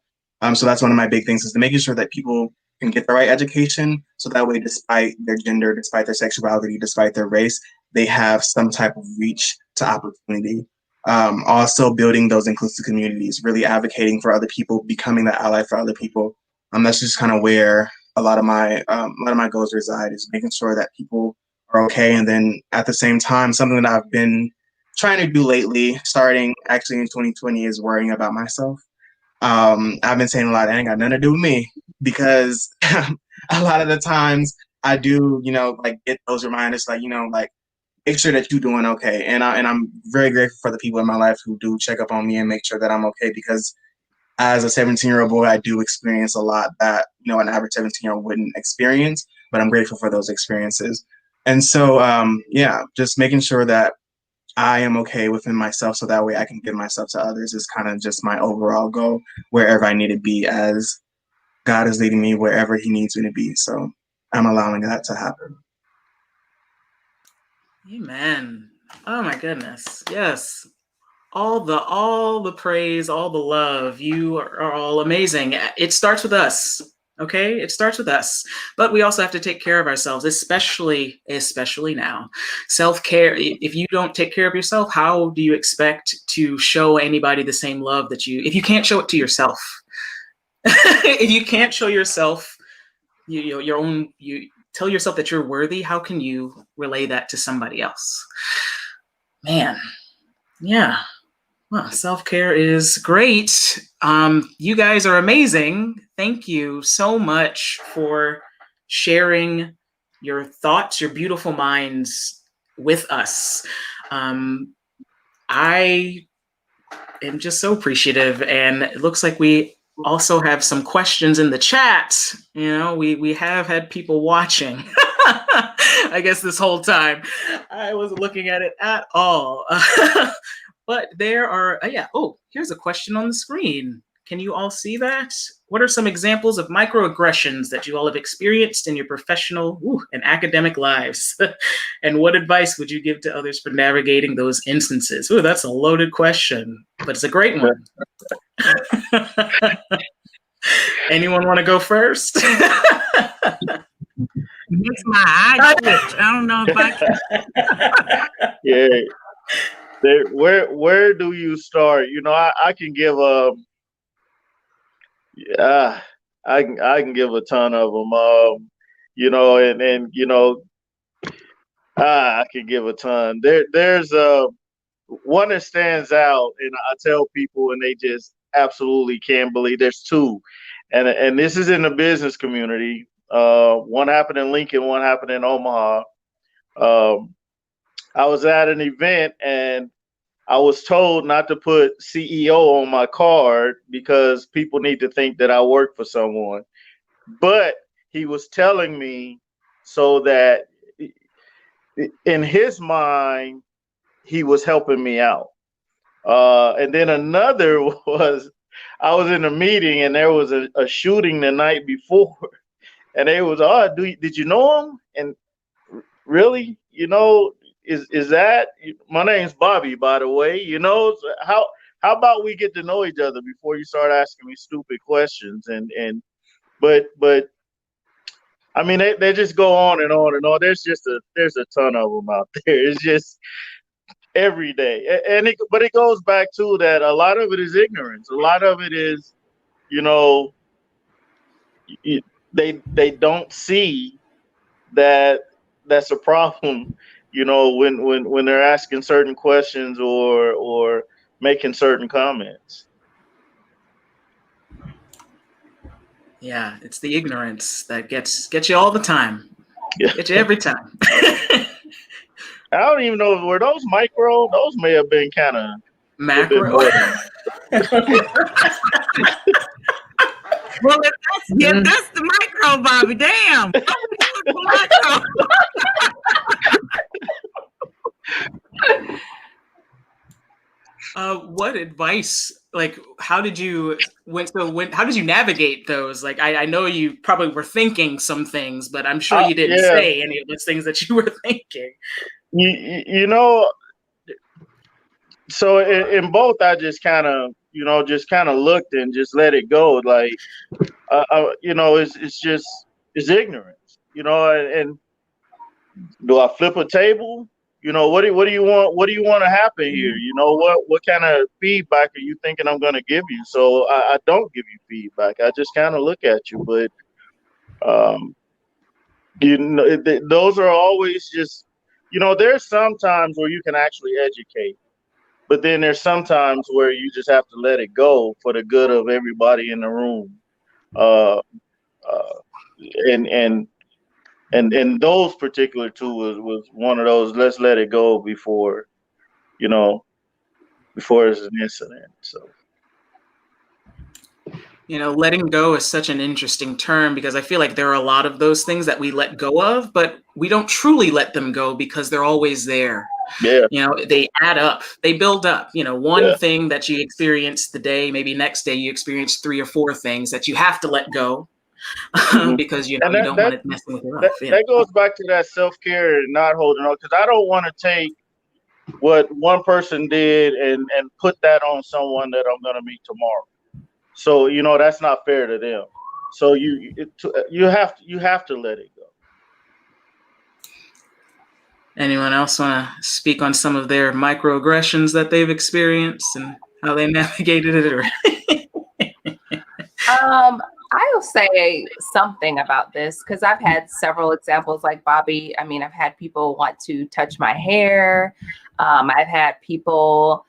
[SPEAKER 5] So that's one of my big things, is to making sure that people can get the right education, so that way, despite their gender, despite their sexuality, despite their race, they have some type of reach to opportunity. Also building those inclusive communities, really advocating for other people, becoming the ally for other people. That's just kind of where a lot of my goals reside, is making sure that people are okay. And then at the same time, something that I've been trying to do lately, starting actually in 2020, is worrying about myself. I've been saying a lot, that ain't got nothing to do with me, because a lot of the times I do, get those reminders, like make sure that you're doing okay. And I'm very grateful for the people in my life who do check up on me and make sure that I'm okay, because as a 17-year-old boy, I do experience a lot that, you know, an average 17-year-old wouldn't experience, but I'm grateful for those experiences. And so, yeah, just making sure that I am okay within myself so that way I can give myself to others is kind of just my overall goal wherever I need to be, as God is leading me wherever he needs me to be. So I'm allowing that to happen.
[SPEAKER 1] Amen. Oh my goodness. Yes. All the praise, all the love. You are all amazing. It starts with us. Okay, it starts with us, but we also have to take care of ourselves, especially now. Self-care. If you don't take care of yourself, how do you expect to show anybody the same love if you can't show it to yourself? If you can't show yourself, you tell yourself that you're worthy, how can you relay that to somebody else? Man, yeah. Well, self-care is great. You guys are amazing. Thank you so much for sharing your thoughts, your beautiful minds with us. I am just so appreciative, and it looks like we also have some questions in the chat. You know, we have had people watching. I guess this whole time I wasn't looking at it at all. But there are, here's a question on the screen. Can you all see that? What are some examples of microaggressions that you all have experienced in your professional and academic lives? And what advice would you give to others for navigating those instances? Ooh, that's a loaded question, but it's a great one. Anyone want to go first?
[SPEAKER 6] Makes my eye twitch. I don't know if I can.
[SPEAKER 2] Yeah. Where do you start? You know, I can give I can give a ton of them. You know, and you know, I can give a ton. There's one that stands out, and I tell people, and they just absolutely can't believe. There's two, and this is in the business community. One happened in Lincoln, one happened in Omaha. I was at an event and I was told not to put CEO on my card because people need to think that I work for someone. But he was telling me so that in his mind, he was helping me out. And then another was, I was in a meeting and there was a shooting the night before. And they was, did you know him? And really, you know, is that, my name's Bobby, by the way, you know, so how about we get to know each other before you start asking me stupid questions? But I mean, they just go on and on and on. There's a ton of them out there. It's just every day. But it goes back to that. A lot of it is ignorance. A lot of it is, you know, they don't see that that's a problem, you know, when they're asking certain questions or making certain comments.
[SPEAKER 1] Yeah, it's the ignorance that gets you all the time.
[SPEAKER 2] Yeah.
[SPEAKER 1] Get you every time.
[SPEAKER 2] I don't even know, were those micro? Those may have been kind of
[SPEAKER 1] macro.
[SPEAKER 6] Well, if that's the micro, Bobby, damn.
[SPEAKER 1] What advice, like, how did you navigate those? Like, I know you probably were thinking some things, but I'm sure you didn't say any of those things that you were thinking.
[SPEAKER 2] You know, so in both, I just kind of, you know, looked and just let it go. Like, you know, it's ignorance, you know, and do I flip a table? You know, what do you want? What do you want to happen here? You know, what kind of feedback are you thinking I'm going to give you? So I don't give you feedback. I just kind of look at you. But, you know, those are always just, you know, there's some times where you can actually educate, but then there's sometimes where you just have to let it go for the good of everybody in the room. And And those particular two was one of those, let's let it go before, before it's an incident. So.
[SPEAKER 1] Letting go is such an interesting term because I feel like there are a lot of those things that we let go of, but we don't truly let them go because they're always there.
[SPEAKER 2] Yeah.
[SPEAKER 1] They add up, they build up. One
[SPEAKER 2] Yeah.
[SPEAKER 1] thing that you experience today, maybe next day you experience 3 or 4 things that you have to let go because you don't want it messing with your life.
[SPEAKER 2] That goes back to that self-care and not holding on, because I don't want to take what one person did and put that on someone that I'm going to meet tomorrow. So that's not fair to them. So you have to let it go.
[SPEAKER 1] Anyone else want to speak on some of their microaggressions that they've experienced and how they navigated it?
[SPEAKER 4] I'll say something about this because I've had several examples like Bobby. I mean, I've had people want to touch my hair. I've had people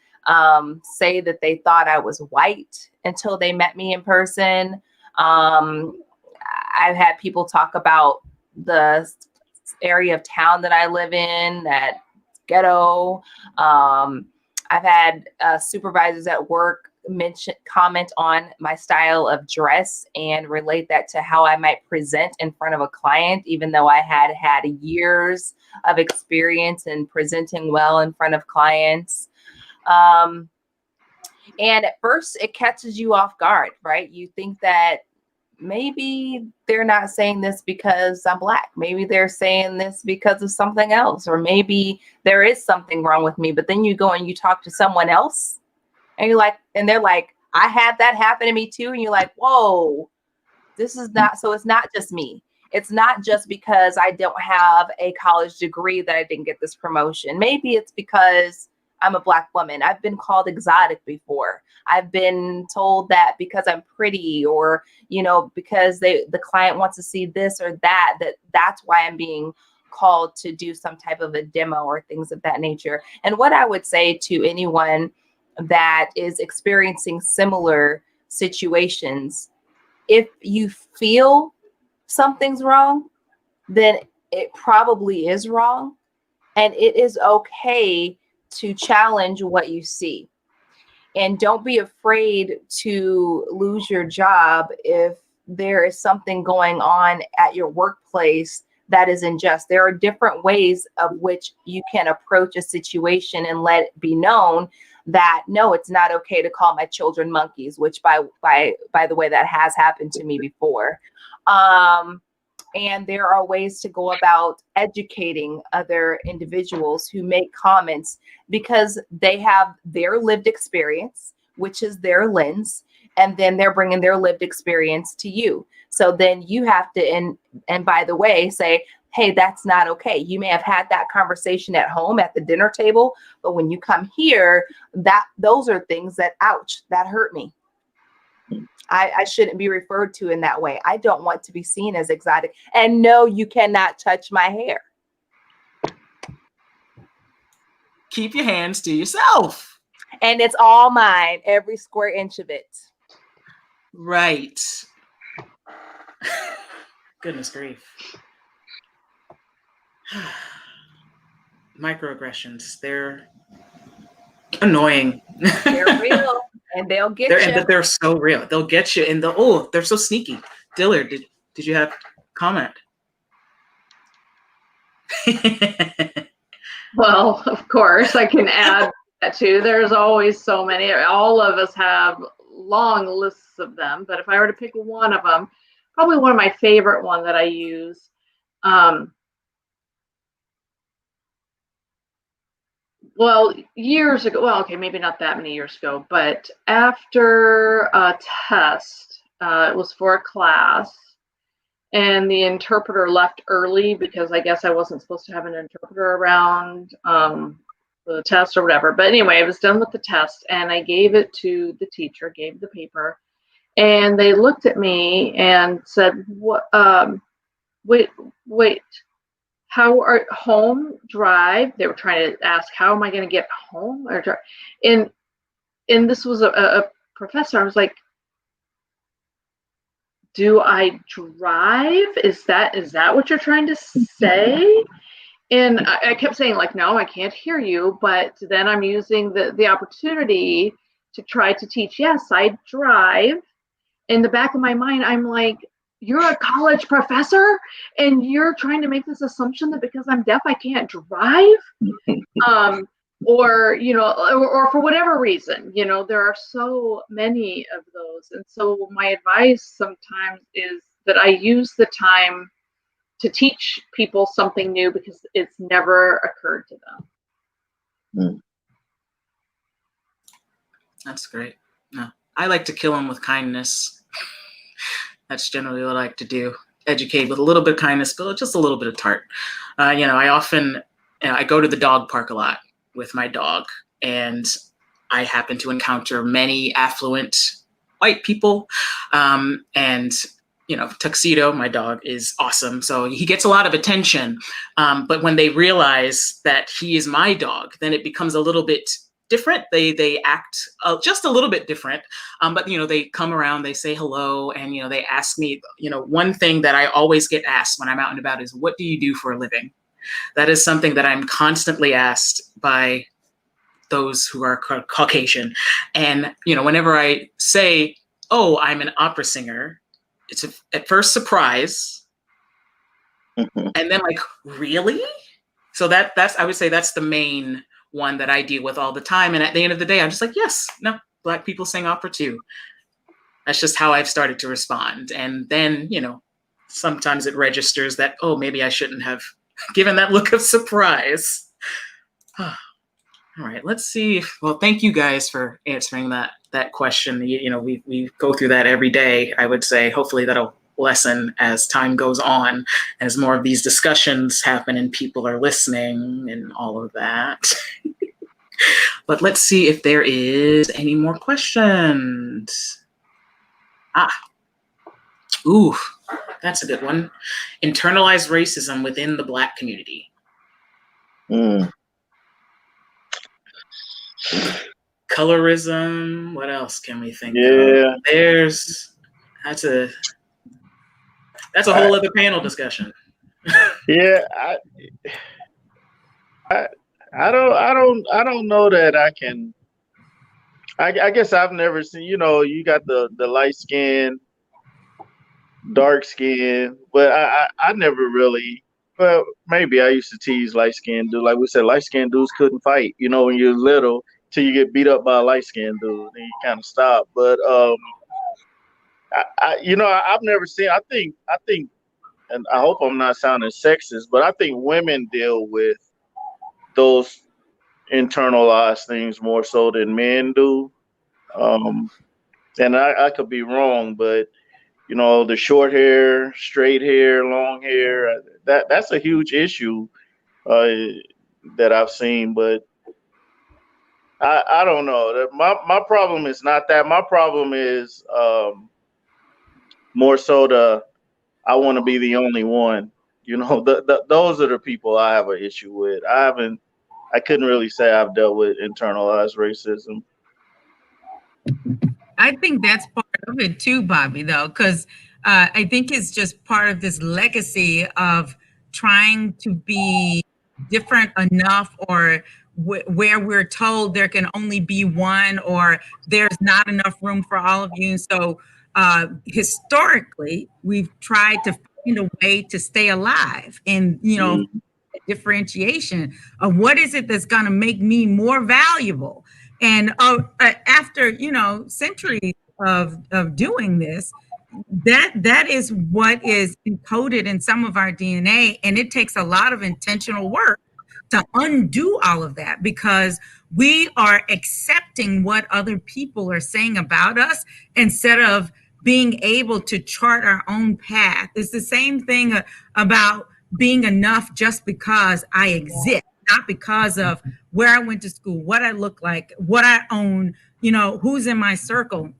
[SPEAKER 4] say that they thought I was white until they met me in person. I've had people talk about the area of town that I live in, that ghetto. I've had supervisors at work comment on my style of dress and relate that to how I might present in front of a client, even though I had years of experience in presenting well in front of clients. And at first it catches you off guard, right? You think that maybe they're not saying this because I'm Black. Maybe they're saying this because of something else, or maybe there is something wrong with me. But then you go and you talk to someone else and they're like, I had that happen to me too. And you're like, whoa, this is not, so it's not just me. It's not just because I don't have a college degree that I didn't get this promotion. Maybe it's because I'm a Black woman. I've been called exotic before. I've been told that because I'm pretty, or, because the client wants to see this or that's why I'm being called to do some type of a demo or things of that nature. And what I would say to anyone that is experiencing similar situations, if you feel something's wrong, then it probably is wrong. And it is okay to challenge what you see. And don't be afraid to lose your job if there is something going on at your workplace that is unjust. There are different ways of which you can approach a situation and let it be known that, no, it's not okay to call my children monkeys, which by the way, that has happened to me before. And there are ways to go about educating other individuals who make comments because they have their lived experience, which is their lens, and then they're bringing their lived experience to you. So then you have to, and by the way, say, hey, that's not okay. You may have had that conversation at home at the dinner table, but when you come here, those are things that, ouch, that hurt me. I shouldn't be referred to in that way. I don't want to be seen as exotic. And no, you cannot touch my hair.
[SPEAKER 1] Keep your hands to yourself.
[SPEAKER 4] And it's all mine, every square inch of it.
[SPEAKER 1] Right. Goodness grief. Microaggressions, they're annoying.
[SPEAKER 4] They're real, and they'll get you.
[SPEAKER 1] But they're so real. They'll get you. And they're so sneaky. Dillard, did you have a comment?
[SPEAKER 3] Well, of course, I can add that too. There's always so many. All of us have long lists of them. But if I were to pick one of them, probably one of my favorite one that I use. Well, years ago, well, okay, maybe not that many years ago, but after a test, it was for a class, and the interpreter left early because I guess I wasn't supposed to have an interpreter around the test or whatever. But anyway, I was done with the test, and I gave it to the teacher, gave the paper, and they looked at me and said, "What? Wait. How are home drive?" They were trying to ask, how am I going to get home or drive? And this was a professor. I was like, do I drive? Is that what you're trying to say? And I kept saying, like, no, I can't hear you. But then I'm using the opportunity to try to teach. Yes, I drive. In the back of my mind, I'm like, you're a college professor and you're trying to make this assumption that because I'm deaf, I can't drive. Or, or for whatever reason, there are so many of those. And so my advice sometimes is that I use the time to teach people something new because it's never occurred to them.
[SPEAKER 1] That's great. No, I like to kill them with kindness. That's generally what I like to do. Educate with a little bit of kindness, but just a little bit of tart. I often, I go to the dog park a lot with my dog, and I happen to encounter many affluent white people. And Tuxedo, my dog, is awesome. So he gets a lot of attention. But when they realize that he is my dog, then it becomes a little bit different. They act just a little bit different. But they come around, they say hello, and they ask me. One thing that I always get asked when I'm out and about is, "What do you do for a living?" That is something that I'm constantly asked by those who are Caucasian. And whenever I say, "Oh, I'm an opera singer," it's at first surprise, and then like, really? So that's I would say that's the main one that I deal with all the time. And at the end of the day, I'm just like, yes, no, Black people sing opera too. That's just how I've started to respond. And then, sometimes it registers that, oh, maybe I shouldn't have given that look of surprise. All right, let's see. Well, thank you guys for answering that question. We go through that every day, I would say. Hopefully that'll lessen as time goes on, as more of these discussions happen and people are listening and all of that. But let's see if there is any more questions. Ooh, that's a good one. Internalized racism within the Black community. Colorism. What else can we think of? That's a whole other panel discussion.
[SPEAKER 2] Yeah, I don't know that I can. I guess I've never seen. You got the light skin, dark skin, but I never really. Well, maybe I used to tease light skinned dudes. Like we said, light skinned dudes couldn't fight. When you're little, till you get beat up by a light skinned dude, then you kind of stop. But I've never seen. I think, and I hope I'm not sounding sexist, but I think women deal with those internalized things more so than men do. And I could be wrong, but the short hair, straight hair, long hair, that's a huge issue that I've seen. But I don't know. My problem is not that. My problem is more so I want to be the only one. Those are the people I have an issue with. I couldn't really say I've dealt with internalized racism.
[SPEAKER 6] I think that's part of it too, Bobby, though, because I think it's just part of this legacy of trying to be different enough, or where we're told there can only be one, or there's not enough room for all of you. So historically, we've tried to find a way to stay alive, and differentiation of what is it that's going to make me more valuable. And after centuries of doing this, that is what is encoded in some of our DNA, and it takes a lot of intentional work to undo all of that, because we are accepting what other people are saying about us instead of being able to chart our own path. It's the same thing about being enough just because I exist, not because of where I went to school, what I look like, what I own, who's in my circle.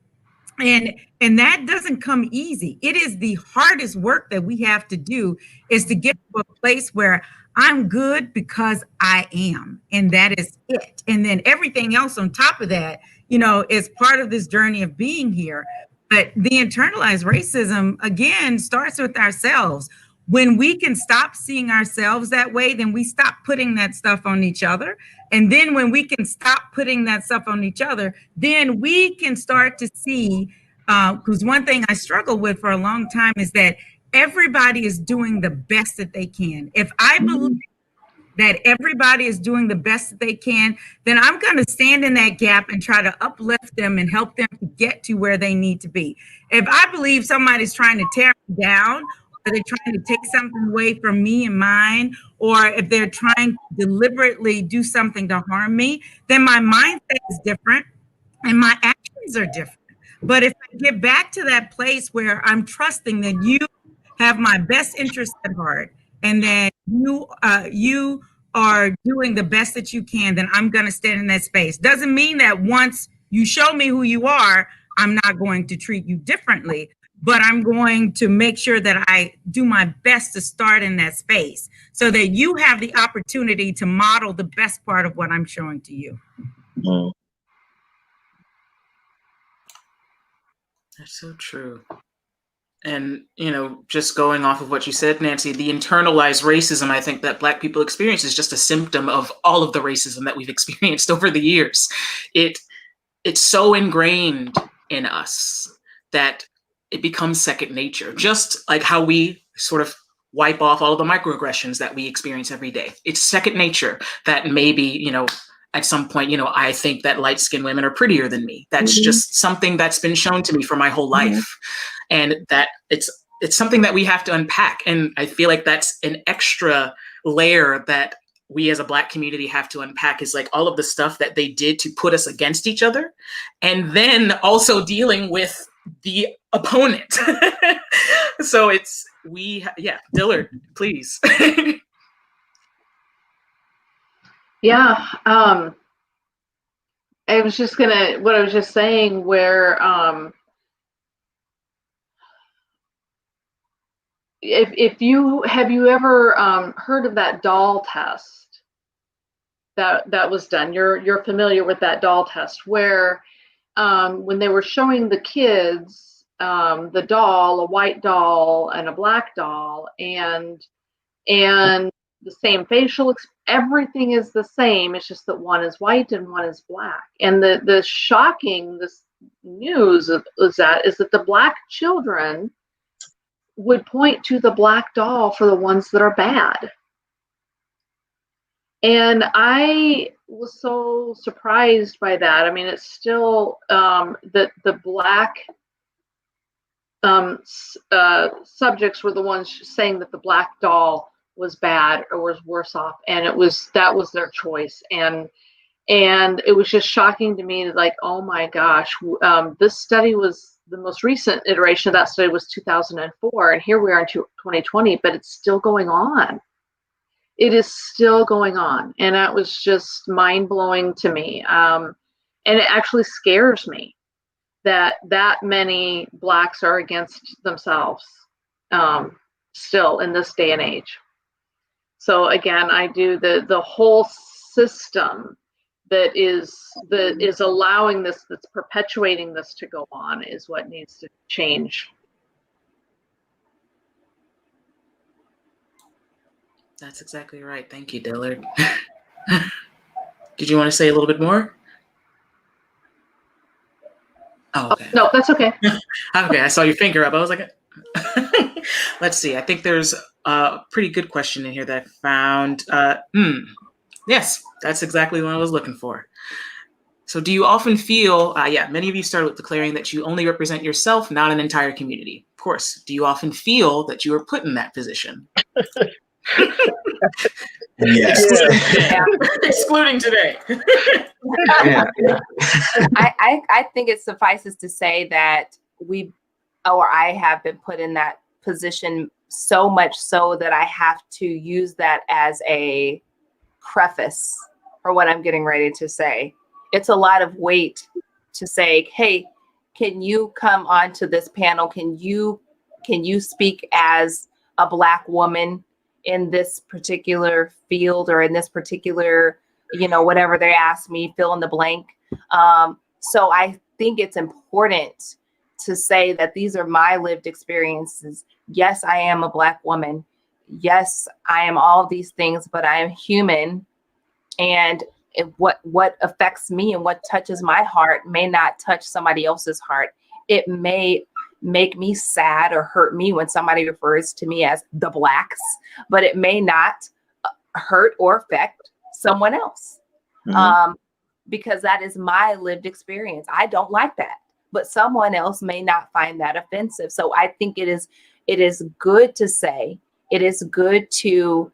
[SPEAKER 6] And that doesn't come easy. It is the hardest work that we have to do, is to get to a place where I'm good because I am, and that is it. And then everything else on top of that, is part of this journey of being here. But the internalized racism, again, starts with ourselves. When we can stop seeing ourselves that way, then we stop putting that stuff on each other. And then when we can stop putting that stuff on each other, then we can start to see, because one thing I struggled with for a long time is that everybody is doing the best that they can. If I believe that everybody is doing the best that they can, then I'm going to stand in that gap and try to uplift them and help them to get to where they need to be. If I believe somebody's trying to tear me down, or they're trying to take something away from me and mine, or if they're trying to deliberately do something to harm me, then my mindset is different and my actions are different. But if I get back to that place where I'm trusting that you have my best interest at heart, and that you are doing the best that you can, then I'm going to stand in that space. Doesn't mean that once you show me who you are, I'm not going to treat you differently, but I'm going to make sure that I do my best to start in that space so that you have the opportunity to model the best part of what I'm showing to you.
[SPEAKER 2] Mm.
[SPEAKER 1] That's so true. And, you know, just going off of what you said, Nancy, the internalized racism I think that Black people experience is just a symptom of all of the racism that we've experienced over the years. It's so ingrained in us that it becomes second nature, just like how we sort of wipe off all of the microaggressions that we experience every day. It's second nature that maybe, you know, at some point, you know, I think that light-skinned women are prettier than me. That's just something that's been shown to me for my whole life. And that it's something that we have to unpack. And I feel like that's an extra layer that we as a Black community have to unpack, is like all of the stuff that they did to put us against each other. And then also dealing with the opponent. So Dillard, please.
[SPEAKER 3] Yeah, I was just what I was just saying, where if you ever heard of that doll test that was done? You're familiar with that doll test, where when they were showing the kids the doll, a white doll and a black doll, and the same facial, everything is the same. It's just that one is white and one is black. And the shocking news is that the Black children would point to the black doll for the ones that are bad. And I was so surprised by that. I mean, it's still that the Black subjects were the ones saying that the black doll was bad or was worse off, and that was their choice. And it was just shocking to me, like, oh my gosh, this study was, the most recent iteration of that study was 2004, and here we are in 2020, but it's still going on. It is still going on, and that was just mind-blowing to me. And it actually scares me that many Blacks are against themselves still in this day and age. So again, I do the whole system that is allowing this, that's perpetuating this to go on, is what needs to change.
[SPEAKER 1] That's exactly right. Thank you, Dillard. Did you want to say a little bit more? Oh, okay.
[SPEAKER 3] No, that's okay.
[SPEAKER 1] Okay, I saw your finger up. I was like, let's see. I think there's a pretty good question in here that I found. Yes, that's exactly what I was looking for. So do you often feel, many of you started with declaring that you only represent yourself, not an entire community. Of course, do you often feel that you are put in that position?
[SPEAKER 7] Yes.
[SPEAKER 1] Excluding today.
[SPEAKER 4] I think it suffices to say that I have been put in that position, so much so that I have to use that as a preface for what I'm getting ready to say. It's a lot of weight to say, hey, can you come onto this panel? Can you speak as a Black woman in this particular field, or in this particular, whatever they ask me, fill in the blank. So I think it's important to say that these are my lived experiences. Yes, I am a Black woman. Yes, I am all these things, but I am human. And what affects me and what touches my heart may not touch somebody else's heart. It may make me sad or hurt me when somebody refers to me as the Blacks, but it may not hurt or affect someone else. Because that is my lived experience. I don't like that, but someone else may not find that offensive. So I think it is good to say, it is good to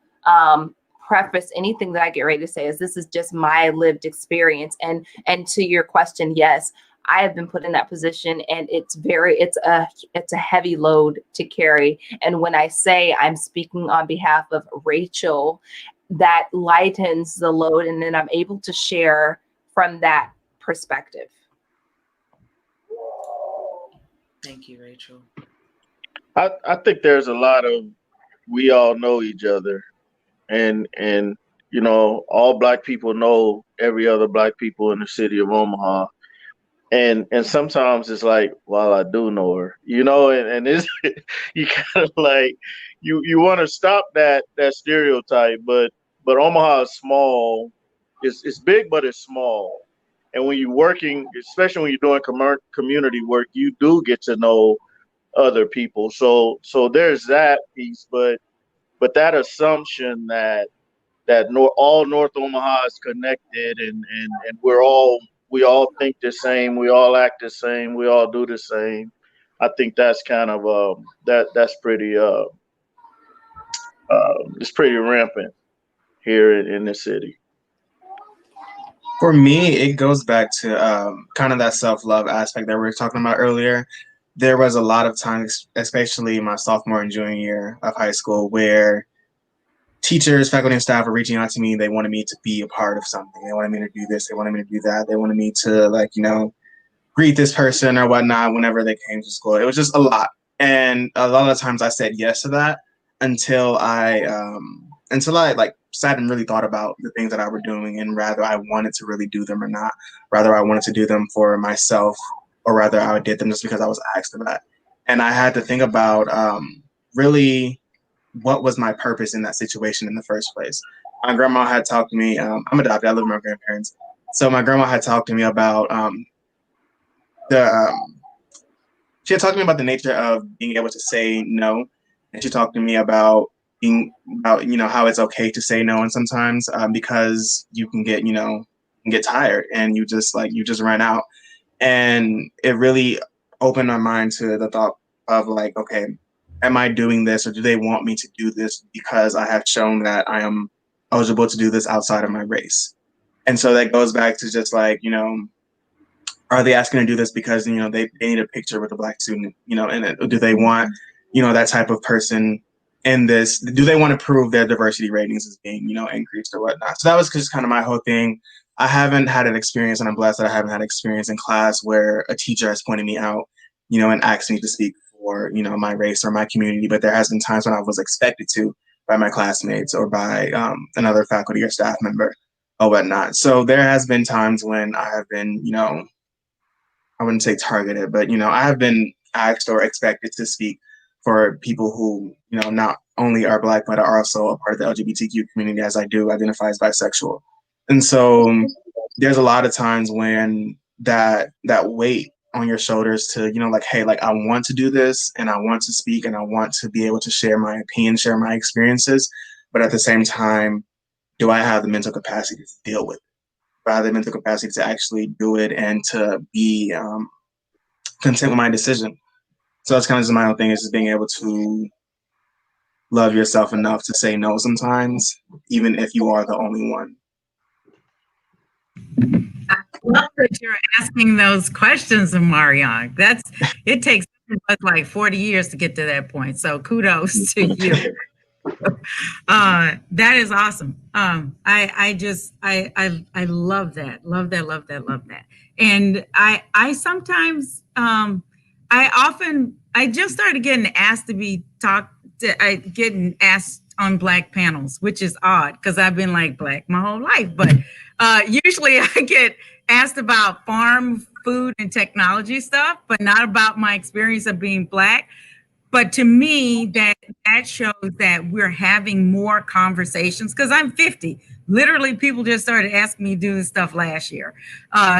[SPEAKER 4] preface anything that I get ready to say as this is just my lived experience. And to your question, yes, I have been put in that position, and it's a heavy load to carry. And when I say I'm speaking on behalf of Rachel, that lightens the load, and then I'm able to share from that perspective.
[SPEAKER 1] Thank you, Rachel.
[SPEAKER 2] I think there's a lot of, we all know each other, and you know, all Black people know every other Black people in the city of Omaha. And sometimes it's like, well, I do know her, you know, and it's you kind of like you want to stop that stereotype, but Omaha is small. It's big, but it's small. And when you're working, especially when you're doing community work, you do get to know other people. So there's that piece, but that assumption that all North Omaha is connected and we all think the same, we all act the same, we all do the same. I think that's kind of that's pretty it's pretty rampant here in the city.
[SPEAKER 5] For me, it goes back to kind of that self-love aspect that we were talking about earlier. There was a lot of times, especially my sophomore and junior year of high school, where teachers, faculty, and staff were reaching out to me. They wanted me to be a part of something. They wanted me to do this. They wanted me to do that. They wanted me to, like, you know, greet this person or whatnot whenever they came to school. It was just a lot. And a lot of times I said yes to that until I like sat and really thought about the things that I were doing, and rather I wanted to really do them or not. Rather I wanted to do them for myself, or rather I did them just because I was asked of that. And I had to think about really what was my purpose in that situation in the first place. My grandma had talked to me, I'm adopted, I live with my grandparents. So my grandma had talked to me about she had talked to me about the nature of being able to say no. And she talked to me about you know, how it's okay to say no, and sometimes because you can get tired and you just run out. And it really opened my mind to the thought of like, okay, am I doing this, or do they want me to do this because I have shown that I am eligible to do this outside of my race? And so that goes back to just like, you know, are they asking to do this because, you know, they need a picture with a Black student, you know, and do they want, you know, that type of person in this? Do they want to prove their diversity ratings as being, you know, increased or whatnot? So that was just kind of my whole thing. I haven't had an experience, and I'm blessed that I haven't had an experience in class where a teacher has pointed me out, you know, and asked me to speak for, you know, my race or my community. But there has been times when I was expected to by my classmates or by another faculty or staff member or whatnot. So there has been times when I have been, you know, I wouldn't say targeted, but, you know, I have been asked or expected to speak for people who, you know, not only are Black, but are also a part of the LGBTQ community, as I do identify as bisexual. And so there's a lot of times when that weight on your shoulders to, you know, like, hey, like I want to do this and I want to speak and I want to be able to share my opinion, share my experiences. But at the same time, do I have the mental capacity to deal with it? Do I have the mental capacity to actually do it and to be content with my decision? So that's kind of just my own thing, is just being able to love yourself enough to say no sometimes, even if you are the only one.
[SPEAKER 6] I love that you're asking those questions of Marion. It takes us like 40 years to get to that point. So kudos to you. That is awesome. I love that. Love that. And I sometimes I just started getting asked to be getting asked on Black panels, which is odd because I've been like Black my whole life. But usually I get asked about farm food and technology stuff, but not about my experience of being Black. But to me, that shows that we're having more conversations, because I'm 50. Literally, people just started asking me to do this stuff last year.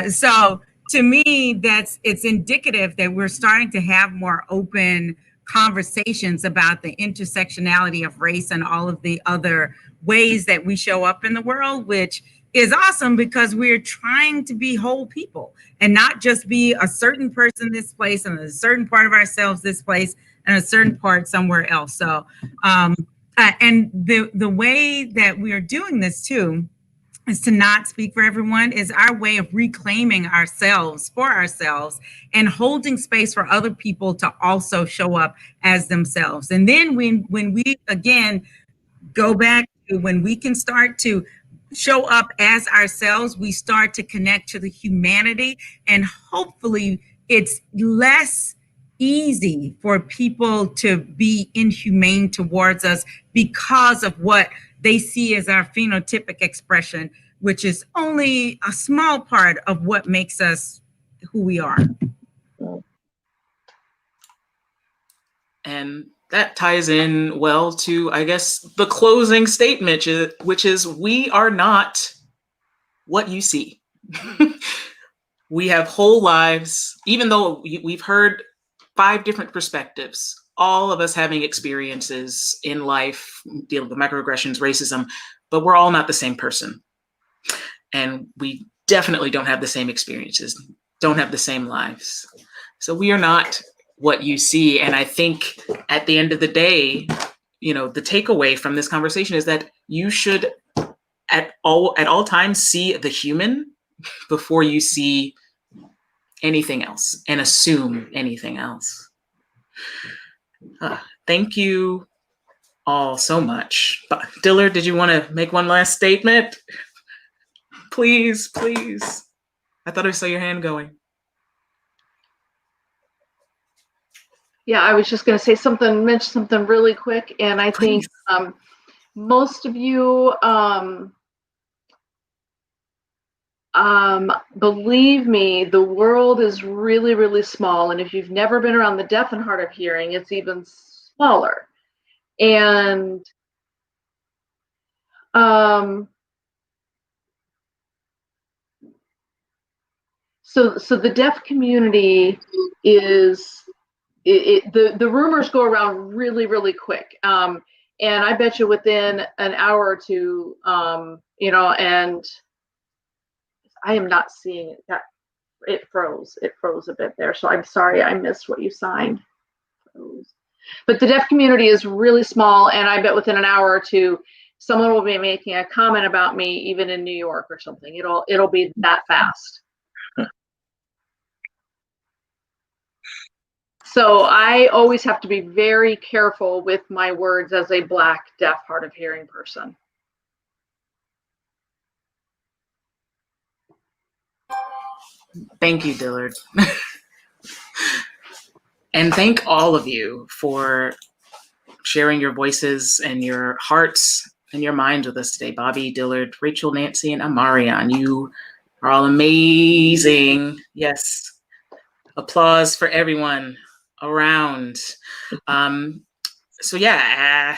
[SPEAKER 6] So to me, it's indicative that we're starting to have more open conversations about the intersectionality of race and all of the other ways that we show up in the world, which is awesome, because we're trying to be whole people and not just be a certain person this place and a certain part of ourselves this place and a certain part somewhere else. So, and the way that we are doing this too is to not speak for everyone, is our way of reclaiming ourselves for ourselves and holding space for other people to also show up as themselves. And then when we again go back to when we can start to show up as ourselves, we start to connect to the humanity, and hopefully it's less easy for people to be inhumane towards us because of what they see as our phenotypic expression, which is only a small part of what makes us who we are.
[SPEAKER 1] And that ties in well to, I guess, the closing statement, which is, we are not what you see. We have whole lives, even though we've heard 5 different perspectives, all of us having experiences in life dealing with microaggressions, racism, but we're all not the same person. And we definitely don't have the same experiences, don't have the same lives. So we are not what you see. And I think at the end of the day, the takeaway from this conversation is that you should at all times see the human before you see anything else and assume anything else. Thank you all so much. Dillard, did you want to make one last statement? Please, please. I thought I saw your hand going.
[SPEAKER 3] Yeah, I was just going to say mention something really quick. And I think most of you, believe me, the world is really, really small. And if you've never been around the deaf and hard of hearing, it's even smaller. And so the deaf community is, the rumors go around really, really quick. And I bet you within an hour or two, and I am not seeing it. It froze a bit there. So I'm sorry, I missed what you signed. But the deaf community is really small, and I bet within an hour or two, someone will be making a comment about me, even in New York or something. It'll be that fast. So I always have to be very careful with my words as a Black, deaf, hard of hearing person.
[SPEAKER 1] Thank you, Dillard. And thank all of you for sharing your voices and your hearts and your minds with us today. Bobby, Dillard, Rachel, Nancy, and Amarian. You are all amazing. Yes. Applause for everyone around. So yeah,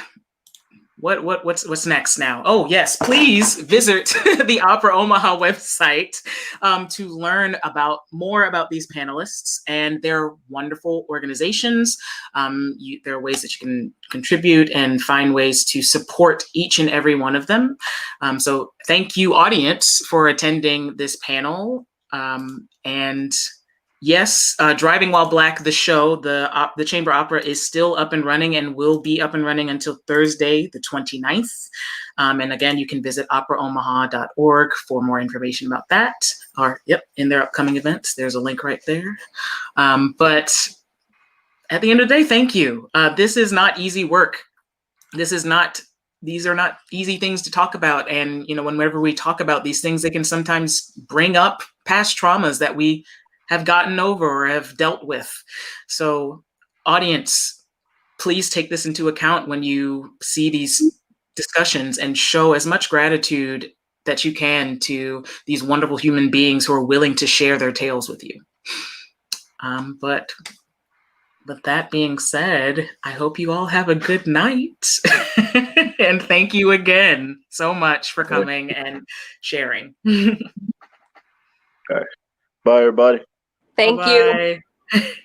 [SPEAKER 1] what's next now? Oh yes, please visit the Opera Omaha website to learn more about these panelists and their wonderful organizations. There are ways that you can contribute and find ways to support each and every one of them. So thank you, audience, for attending this panel. And yes, Driving While Black, the show, the Chamber Opera is still up and running and will be up and running until Thursday, the 29th. And again, you can visit operaomaha.org for more information about that. Or, in their upcoming events, there's a link right there. But at the end of the day, thank you. This is not easy work. These are not easy things to talk about. And, whenever we talk about these things, they can sometimes bring up past traumas that we have gotten over or have dealt with. So audience, please take this into account when you see these discussions and show as much gratitude that you can to these wonderful human beings who are willing to share their tales with you. But with that being said, I hope you all have a good night. And thank you again so much for coming and sharing.
[SPEAKER 2] Okay. Bye, everybody.
[SPEAKER 4] Thank you.
[SPEAKER 1] Bye-bye.